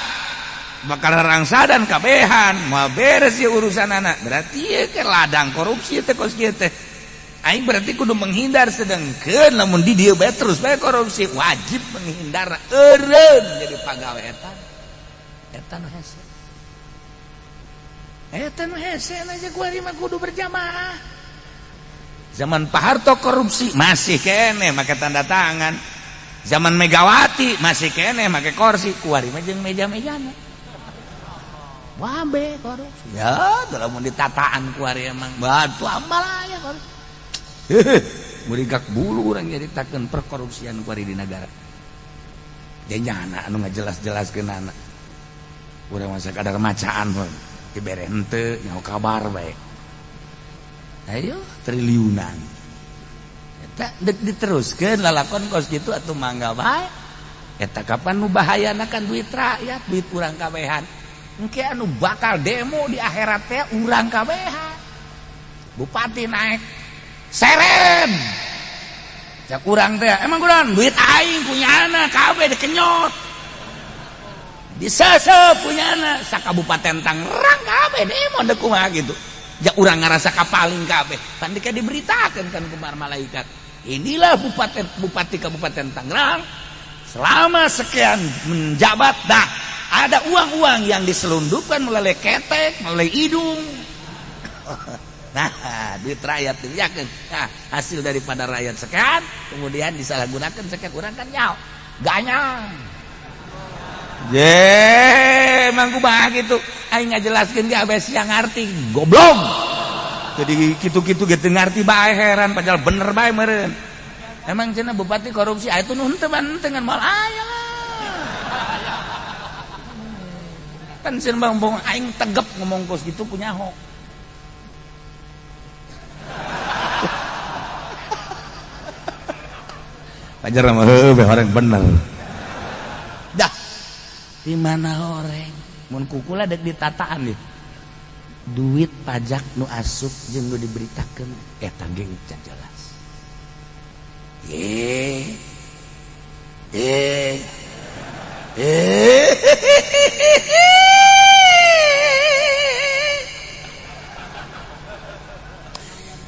bakal rangsadan kabehan moal beres ieu urusan anak berarti ieu ke ladang korupsi teh kos kieu teh aing berarti kudu menghindar sedengkeun lamun di dieu bae terus bae korupsi wajib menghindar eureun jadi pagawe eta nu hese aja kuari mah kudu berjamaah. Zaman Pak Harto korupsi masih kene make tanda tangan, zaman Megawati masih kene make kursi kuari mah jeung meja-mejana wabe korupsi ya lamun ditataan kuari emang batu ambal aya korupsi. Murigak bulu urang nyaritakeun perkorupsian kuari di negara. Janjana anu ngajelas-jelaskeun anak. Urang masa ada kemacaan pun dibere henteu nyaho kabar bae. Ayo triliunan. Eta deuk diteruskeun lalakon kos kitu atuh mangga bae. Eta kapan nu bahayana kan duit rakyat, duit urang kabehan. Engke anu bakal demo di akhirat teh urang kabehan. Bupati naik seren cak urang teh emang kurang duit aing punyana kabeh dikenyot disesep punyana sakabupaten Tangerang kabeh demo deuk kumaha gitu jak urang ngarasa kapaling kabeh pan dika diberitakeun kan ku malaikat inilah bupati Kabupaten Tangerang selama sekian menjabat dah ada uang-uang yang diselundupkan melalui ketek melalui hidung. Nah, duit rakyat dibiarkan. Nah, hasil daripada rakyat sekian, kemudian disalahgunakan sekian kurang kan nyaw. Ganyang. Emang kumaha gitu. Aing ngajelaskeun ge abes yang ngarti goblok. Jadi kitu-kitu ge teu ngarti bae heran padahal bener bae meureun. Emang cenah bupati korupsi aya teh nu henteu bantengan moal aya lah. Kan sieun bang aing tegep ngomong kos gitu punya ho. Pajar mah heuh orang bener. Dah. Di mana orang? Mun kukula dek ditataan ieu. Duit pajak nu asup jeung nu diberitakeun eta ge can jelas.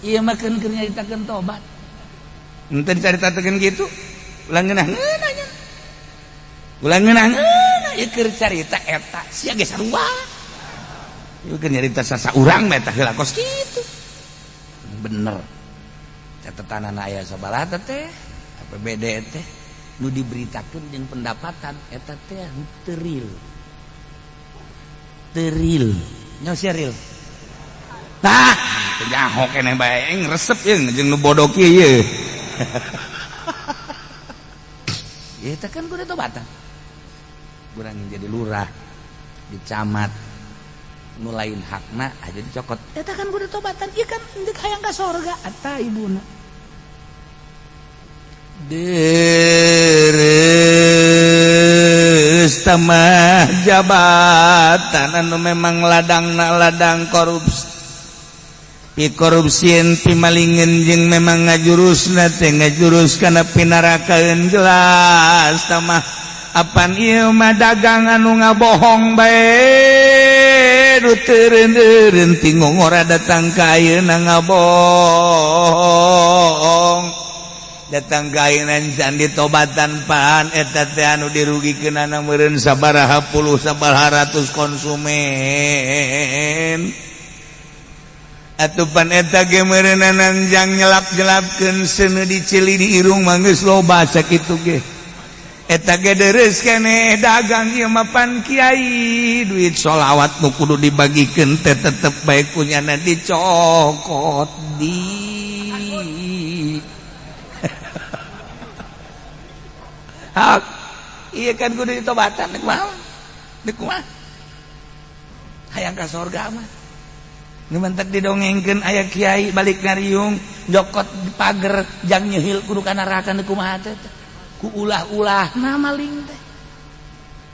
Ieu mah keur nyaritakeun tobat. Ente dicaritakeun gitu, ulang ngeunah-ngeunah nya. Ulang ngeunah-ngeunah ieu keur carita eta sia ge sarua. Ieu keur nyarita sasaurang mah eta heula kos kitu. Bener. Catetanana aya sabaraha teh? APBD teh nu diberitakeun jeung pendapatan eta teh teu real. Teu real. Nya sia real. Tah, teu nyaho keneh bae resep yeung jeung nu bodoh kieu ye. Ya eta kan kudu tobatan. Urang jadi lurah di camat nu lain hakna aja dicokot. Eta kan kudu tobatan. Ieu kan deuk hayang ka sorga eta ibuna. Deres tamah jabatan anu memang ladangna ladang korupsi. Korupsien pimalingen jeung memang ngajurusna teh ngajurus kana pinarakaeun jelas tamah apan ieu mah dagang anu ngabohong bae nu teu reun-reun tinggung ora datang ka ayeuna ngabohong datang ka ayeuna can ditobatan pan eta teh anu dirugikeunana meureun sabaraha puluh sabaraha ratus konsumen. Atupan eta ge meureunna nanjang nyelap-jelapkeun seuneu dicili di irung mah geus loba sakitu ge. Eta ge deres keneh dagang ieu mah pan kiai, duit sholawat nu kudu dibagikeun teh tetep bae kunyana dicokot di. Hak ieu kan kudu ditobatan deuk mah. Deuk mah. Hayang ka surga mah. Ngementek didongengkeun aya kiai balik ngariung jokot di pager jang nyeuhil kudu ka neraka teh kumaha teh ku ulah-ulah na maling teh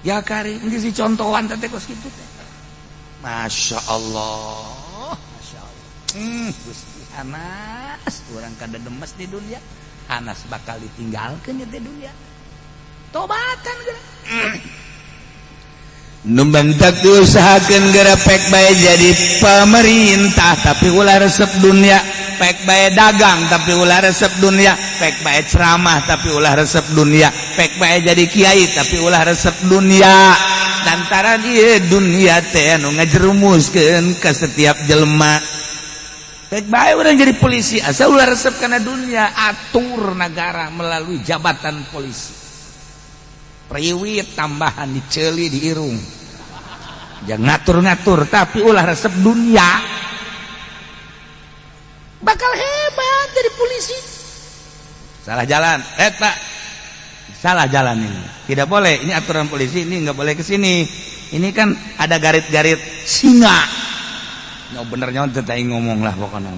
ya kari geus dicontohan teh kos kitu teh masyaallah Gusti Anas urang kada demes di dunia Anas bakal ditinggalkeun di dunia tobatan geura Numbantak diusahakeun gerepek bae jadi pemerintah tapi ulah resep dunia pek bae dagang tapi ulah resep dunia, pek bae ceramah tapi ulah resep dunia, pek bae jadi kiai tapi ulah resep dunia. Lantaran ieu dunia teh anu ngajerumuskeun ka setiap jelema. Pek bae urang jadi polisi asal ulah resep kana dunia, atur negara melalui jabatan polisi. Priwit tambahan diceuli di irung. Jangan ngatur-ngatur tapi ulah resep dunia. Bakal hebat jadi polisi. Salah jalan, Pak. Salah jalan ini. Tidak boleh. Ini aturan polisi ini nggak boleh ke sini. Ini kan ada garit-garit singa. Nggak bener nyontet aing ngomong lah pokoknya.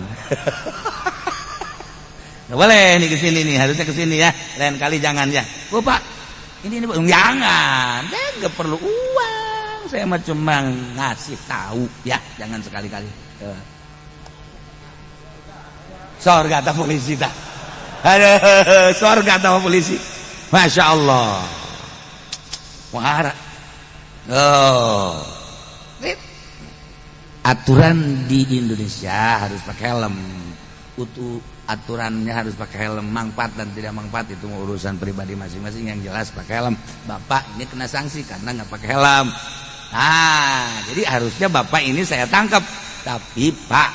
Nggak boleh ini ke sini nih, harusnya ke sini ya. Lain kali jangan ya. Oh Pak, ini jangan. Saya nggak perlu uang. Saya mah cuma ngasih tahu ya, jangan sekali-kali. Sorga ta polisi ta. Aduh, sorga ta polisi. Masya Allah. Wahara. Oh. Aturan di Indonesia harus pakai helm. Aturannya harus pakai helm. Manfaat dan tidak manfaat itu urusan pribadi masing-masing, yang jelas pakai helm. Bapak ini kena sanksi karena nggak pakai helm. Nah, jadi harusnya bapak ini saya tangkap. Tapi Pak,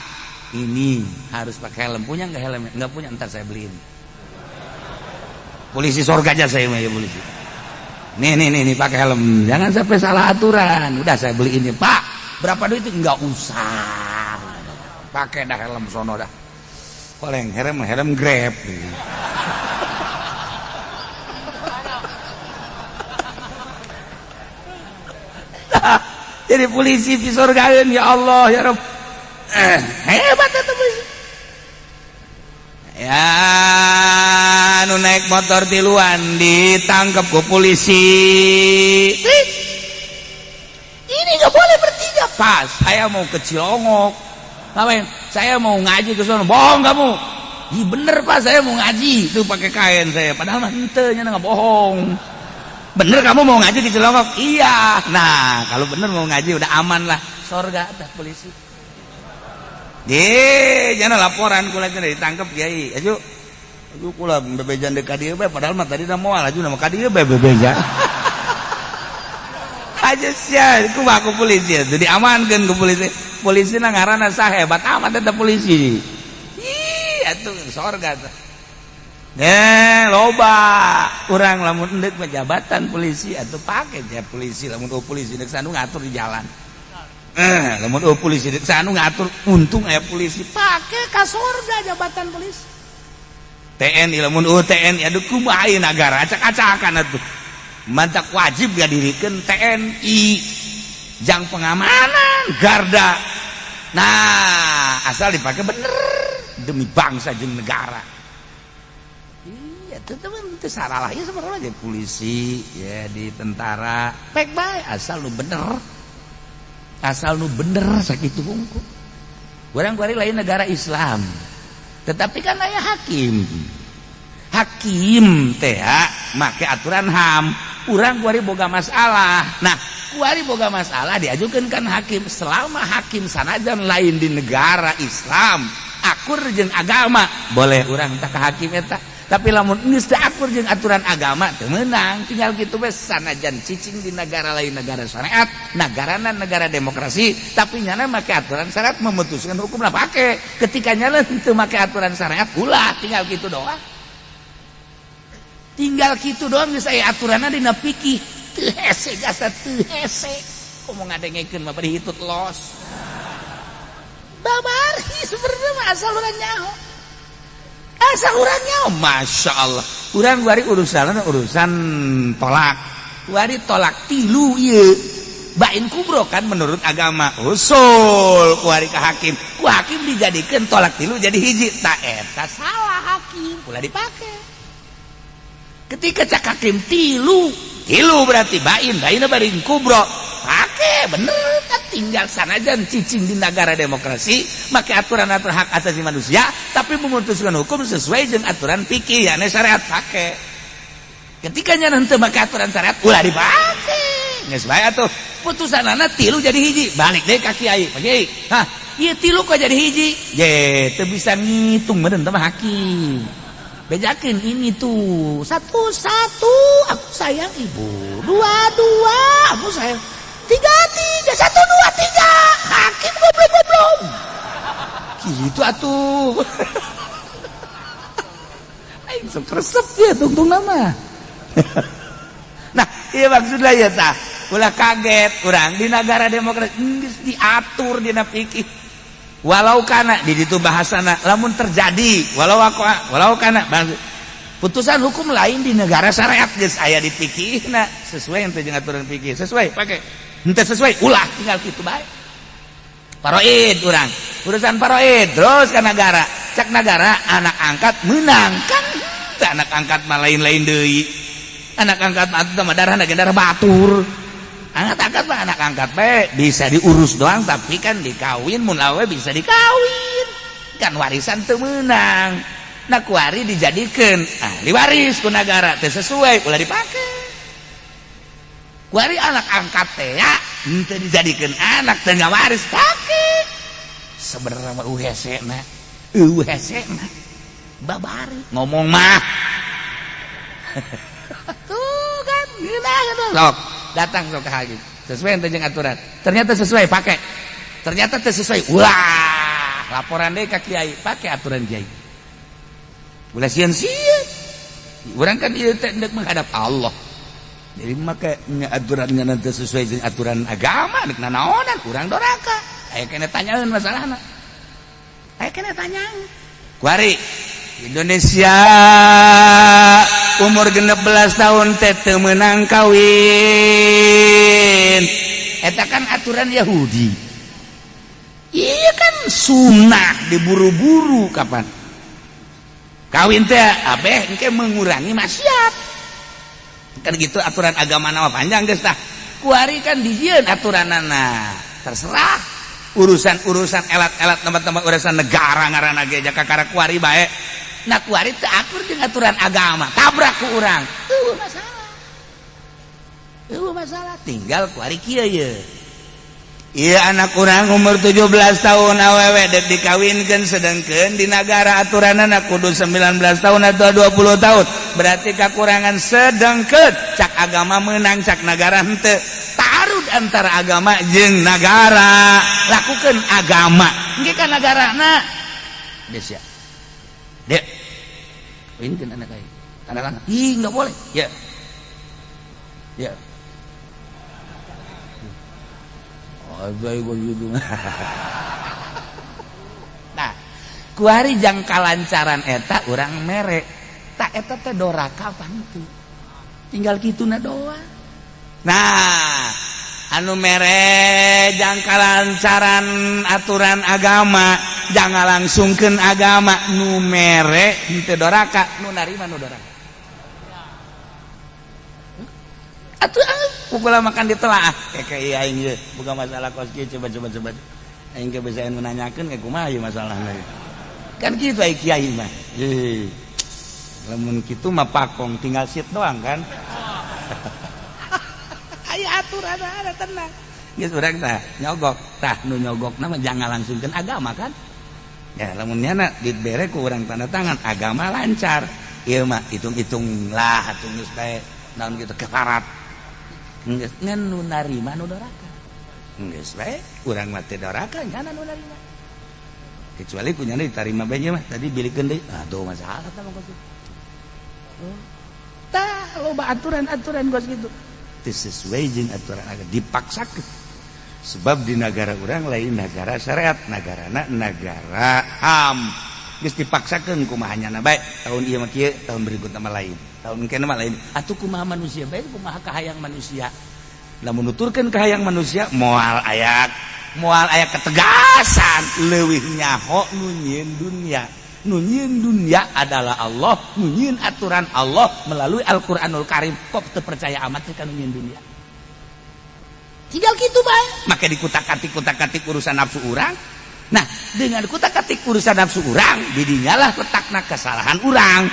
ini harus pakai helm. Punya nggak helmnya? Nggak punya, ntar saya beliin. Polisi sorga aja saya ya polisi. Nih pakai helm. Jangan sampai salah aturan. Udah saya beliin nih Pak. Berapa duit itu? Nggak usah. Pakai dah helm sono dah. Koleng helm Grab. Jadi polisi di surgaeun ya Allah ya Rabb. Hebat eta polisi. Ya anu naik motor tiluan ditangkap ku polisi. Ini enggak boleh bertiga, Pas. Saya mau ke Cilongok. Ngapain? Saya mau ngaji ke sono. Bohong kamu. Ih bener Pak, saya mau ngaji. Itu pakai kain saya. Padahal mah henteu nya enggak bohong. Bener kamu mau ngaji ke Cilongok? Iya. Nah, kalau bener mau ngaji udah aman lah. Sorga dah polisi. Jangan laporan kula cenah ditangkap Kiai. Aju kula bebejan deuk ka dieu bae padahal mah tadi moal aju nama ka dieu bae bebejan. Aja sia ku aku polisi itu diamankeun ku polisi. Polisina ngaranna sahebat amat eta polisi. Ih, atuh sorga teh. Loba urang lamun endek jabatan polisi atau pakai ya polisi lamun polisi dek sanu ngatur di jalan. Lamun polisi dek sanu ngatur untung aya polisi pakai ka sorga jabatan polisi. TNI lamun TNI adu kumaha ieu nagara acak-acakan atuh. Mantak wajib gadirikeun TNI jang pengamanan garda. Nah, asal dipakai bener demi bangsa jeung negara. Itu salah ya sebenarnya jadi polisi ya di tentara pek bae asal nu bener sakitu hungkul. Urang kuari lain negara Islam tetapi kan aya hakim teh make aturan HAM. Urang kuari boga masalah, nah kuari boga masalah diajukeun kan hakim. Selama hakim sanajan lain di negara Islam akur jeung agama boleh urang tak ka hakim eta. Tapi lamun geus teu akur jeung aturan agama teu meunang, tinggal kitu we sanajan cicing di negara lain negara syariat, nagarana negara demokrasi, tapi nyana make aturan syariat memutuskan hukum lah pake. Ketika nyana teu make aturan syariat ulah tinggal kitu doang. Tinggal kitu doang geus aya aturanna dina fikih. Teu hese jasa teu hese. Komo ngadengekeun mah bari hitut los. Babari sebenarnya mah asal urang nyaho. Asal urangnya, Masya Allah. Urang kuari urusan tolak. Kuari tolak tilu iya. Bain kubro kan menurut agama. Usul kuari ke hakim. Ku hakim dijadikan tolak tilu jadi hiji. Tak eta salah hakim. Pula dipakai. Ketika cak hakim tilu berarti bain barin kubro. Pakai bener. Tinggal sanajan cicing di negara demokrasi make aturan-aturan hak asasi manusia tapi memutuskan hukum sesuai dengan aturan fikih ya syariat pakai. Ketika nya henteu make aturan syariat ulah dipake geus bae atuh putusanana tilu jadi hiji balik deui ka kiai. Kiai ieu 3 kok jadi hiji ye teu bisa ngitung meureun teh mah hakim bejakeun ini tuh 1 aku sayang ibu 2 aku sayang 3 1 2 3 hakim goblok gitu atuh aing sok resep ya tungtung nama nah iya maksudnya ya tah ulah kaget urang di negara demokrasi geus diatur dina fikih walau kana di ditu bahasana lamun terjadi walau kana putusan hukum lain di negara syariat geus aya di fikihna sesuai ente jeung aturan fikih sesuai pake henteu sesuai ulah tinggal kitu bae paroid urang urusan paroid terus ka negara cak negara anak angkat menang kan anak angkat mah lain-lain deui anak angkat mah darahna ge darah batur angkat mah anak angkat bae bisa diurus doang tapi kan dikawin mun awe bisa dikawin kan warisan teu meunang nah kuari dijadikeun ahli waris ku negara teu sesuai ulah dipake kuari anak angkat teh ya teu dijadikeun anak teu ngawaris pake sebenarnya mah UHC na babari ngomong mah tuh kan gila sok datang sok ke hakim sesuai ente jeung aturan ternyata sesuai pakai ternyata teu sesuai wah laporan deui ka kiai pakai aturan kiai ulah sieun-sieun urang kan ieu teh hendak menghadap Allah jadi make aturan ngan teu sesuai jeung aturan agama deuk nanaonan urang doraka aya kene tanyaeun masalahna aya kene tanyaeun kuari Indonesia umur 16 tahun teh teu meunang kawin eta kan aturan Yahudi iya kan sunnah diburu-buru kapan kawin teh abeh engke mengurangi maksiat kan gitu aturan agama nama panjang geus tah kuari kan dijieun aturanana terserah urusan elat-elat tempat-tempat urusan negara ngaranna ge jakakara kuari bae nah kuari teu akur jeung aturan agama tabrak ku urang eueuh masalah tinggal kuari kieu ye ieu anak urang umur 17 tahun awewe dek dikawinkeun sedengkeun di negara aturanana kudu 19 tahun atau 20 tahun berarti kakurangan sedengkeun cak agama meunang cak negara henteu tarud antara agama jeung negara lakukeun agama engke ka negarana geus ya dek kawinkeun anak aing anak-anak ih enggak boleh ya baik begitu. Nah, kuari jang kalancaran eta urang mere. Tak eta teh doraka pantu. Tinggal kituna doang. Nah, anu mere jang kalancaran aturan agama, jangan langsungkeun agama nu mere henteu doraka, nu narima nu doraka. Atuh pukul makan ditelaah kayak aing ieu bukan masalah kos kieu coba aing ge bisa menanyakeun ke kumaha ieu masalahna kan kitu ai kiai mah lamun kitu mah pakong tinggal sit doang kan aya aturan ada tenang geus urang tah nyogok tah nu nyogokna mah jangan langsungkeun agama kan ya lamun nyana dibere ku urang tanda tangan agama lancar ieu mah hitung-hitung lah atuh geus bae naon kitu kefarat geus ngan nu narima nu doraka geus bae urang mah teh doraka nyana nu narima kecuali kunyana ditarima bae mah tadi bilikeun deui aduh masalah tah mah kitu tah loba aturan-aturan geus kitu teu sesuai jeung aturan agama dipaksakeun sebab di negara urang lain negara syariat nagarana negara HAM geus dipaksakeun kumaha nyana bae tahun ieu mah kieu tahun berikutna mah lain tahun kena mah lain atuh kumaha manusia bae kumaha kahayang manusia lamun nuturkeun kahayang manusia moal aya ketegasan leuwih nyaho nu nyieun dunia adalah Allah nu nyieun aturan Allah melalui Al-Qur'anul Karim kok teu percaya amat ka nu nyieun dunia tinggal kitu bae make dikutak-katik urusan nafsu urang nah dengan kutak-katik urusan nafsu urang didinyalah letakna kesalahan urang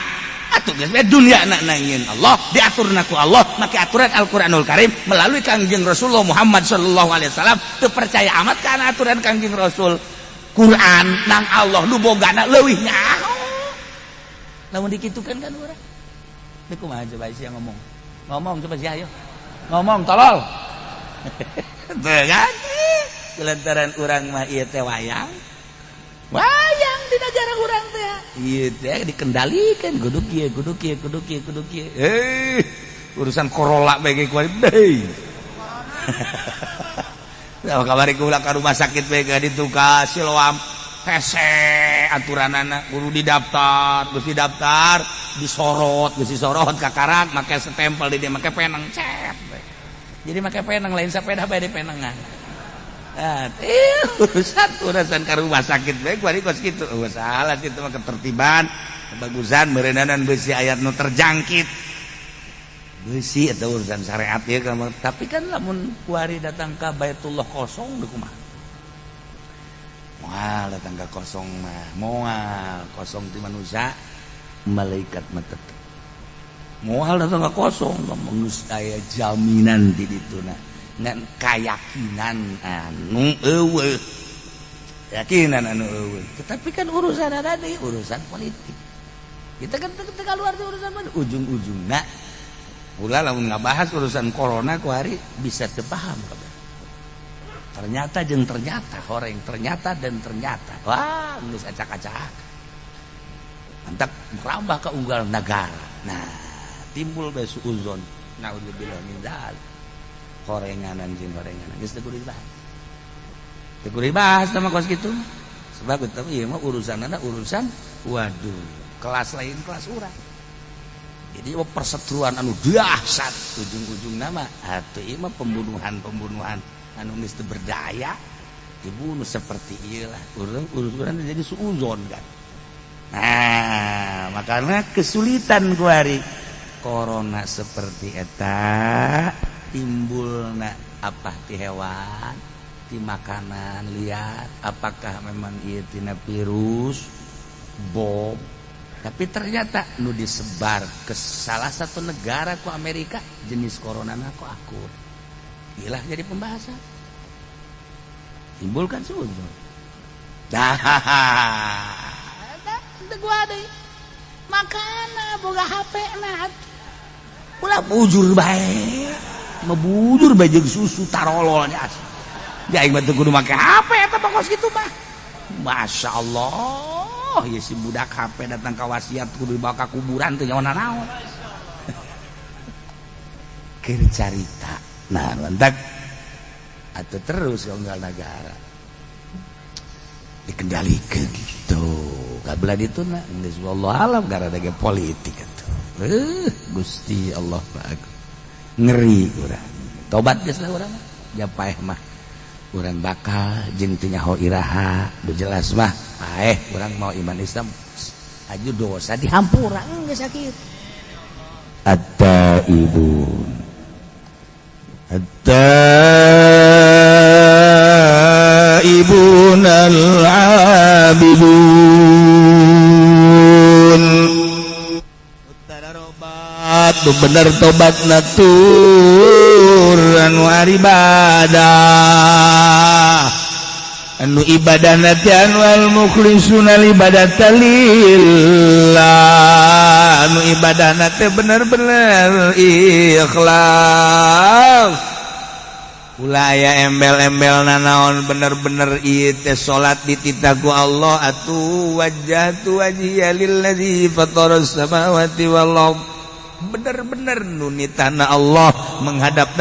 atuh geus bae dunia nangieun Allah diaturna ku Allah make aturan Al-Qur'anul Karim melalui Kangjeng Rasulullah Muhammad sallallahu alaihi wasallam teu percaya amat kana aturan Kangjeng Rasul Quran nang Allah nu bogana leuwih nyaho lamun dikitukeun kan urang teu kumaha coba sia ngomong coba sia ayo ngomong tolol teu kan kulantaran urang mah ieu teh wayang di negara urang teh ieu teh dikendalikeun kudu kieu urusan Corolla bae kuari deui nah, kamari kula ka rumah sakit bae ka ditu ka Siloam hese aturanana kudu didaftar disorot ka karat make stempel di dieu make penang cet jadi make penang lain sapeda bae di penangan urusan ka rumah sakit bae kuari kos kitu salah kitu mah ketertiban bagusan meureunana beusi aya nu terjangkit beusi eta urusan syariat ya tapi kan lamun kuari datang ka Baitullah kosong deuk kumaha moal datang ka kosong mah moal kosong ti manusia malaikat mah tetep moal datang ka kosong lamun aya jaminan di dituna ngan kayakinan anu eueuh yakinan anu eueuh tetapi kan urusan ada deui urusan politik kita kan teu kaluar ti urusan mana ujung-ujungna ulah lamun ngabahas urusan corona kuari bisa teu paham kabeh ternyata jeung ternyata horeng ternyata dan ternyata wah geus acak-acak mantap merambah ke unggal negara nah timbul bae suuzon naudzubillah min dzalik horenganan jeung horenganan geus teu kudu dibahas sama kos kitu sebab tapi ieu mah urusanna urusan waduh kelas lain kelas urang jadi perseteruan anu dahsyat ujung-ujung nama atuh ieu mah pembunuhan anu geus teu berdaya dibunuh seperti ieu lah urang jadi suuzon kan nah makanya kesulitan kuari corona seperti eta timbulna apa ti hewan ti makanan liat apakah memang ieu tina virus bom tapi ternyata nu disebar ke salah satu negara ku Amerika jenis coronana ku akut iyalah jadi pembahasan timbulkan suuzon dah gua deui makana boga HP na ulah bujur bae mebujur bae jeung susu tarololnya asli aing mah teu kudu make HP eta pokos kitu mah masyaallah ya si budak HP datang ka wasiat kudu dibawa ka kuburan teu nyawana naon keur carita nah lantak atuh terus unggal negara dikendalikeun gitu kabelah dituna geus wallahu alam gara dage politik atuh Gusti Allah Pak ngeri urang tobat geus lah urang japaeh mah urang bakal jeung teu nyaho iraha do jelas mah paeh urang mau iman Islam aju dosa dihampura geus sakitu at-taibun at-taibun al-abidun tu bener tobat natur anu ibadah anu ibadah natian wal mukhlisuna ibadatan lillah anu ibadah nate bener-bener ikhlas ulah aya embel-embel naon bener-bener ieu teh salat ditita ku Allah atuh wajjahtu wajhiya lillazi fataras samawati wal ardh bener-bener nunitana Allah menghadap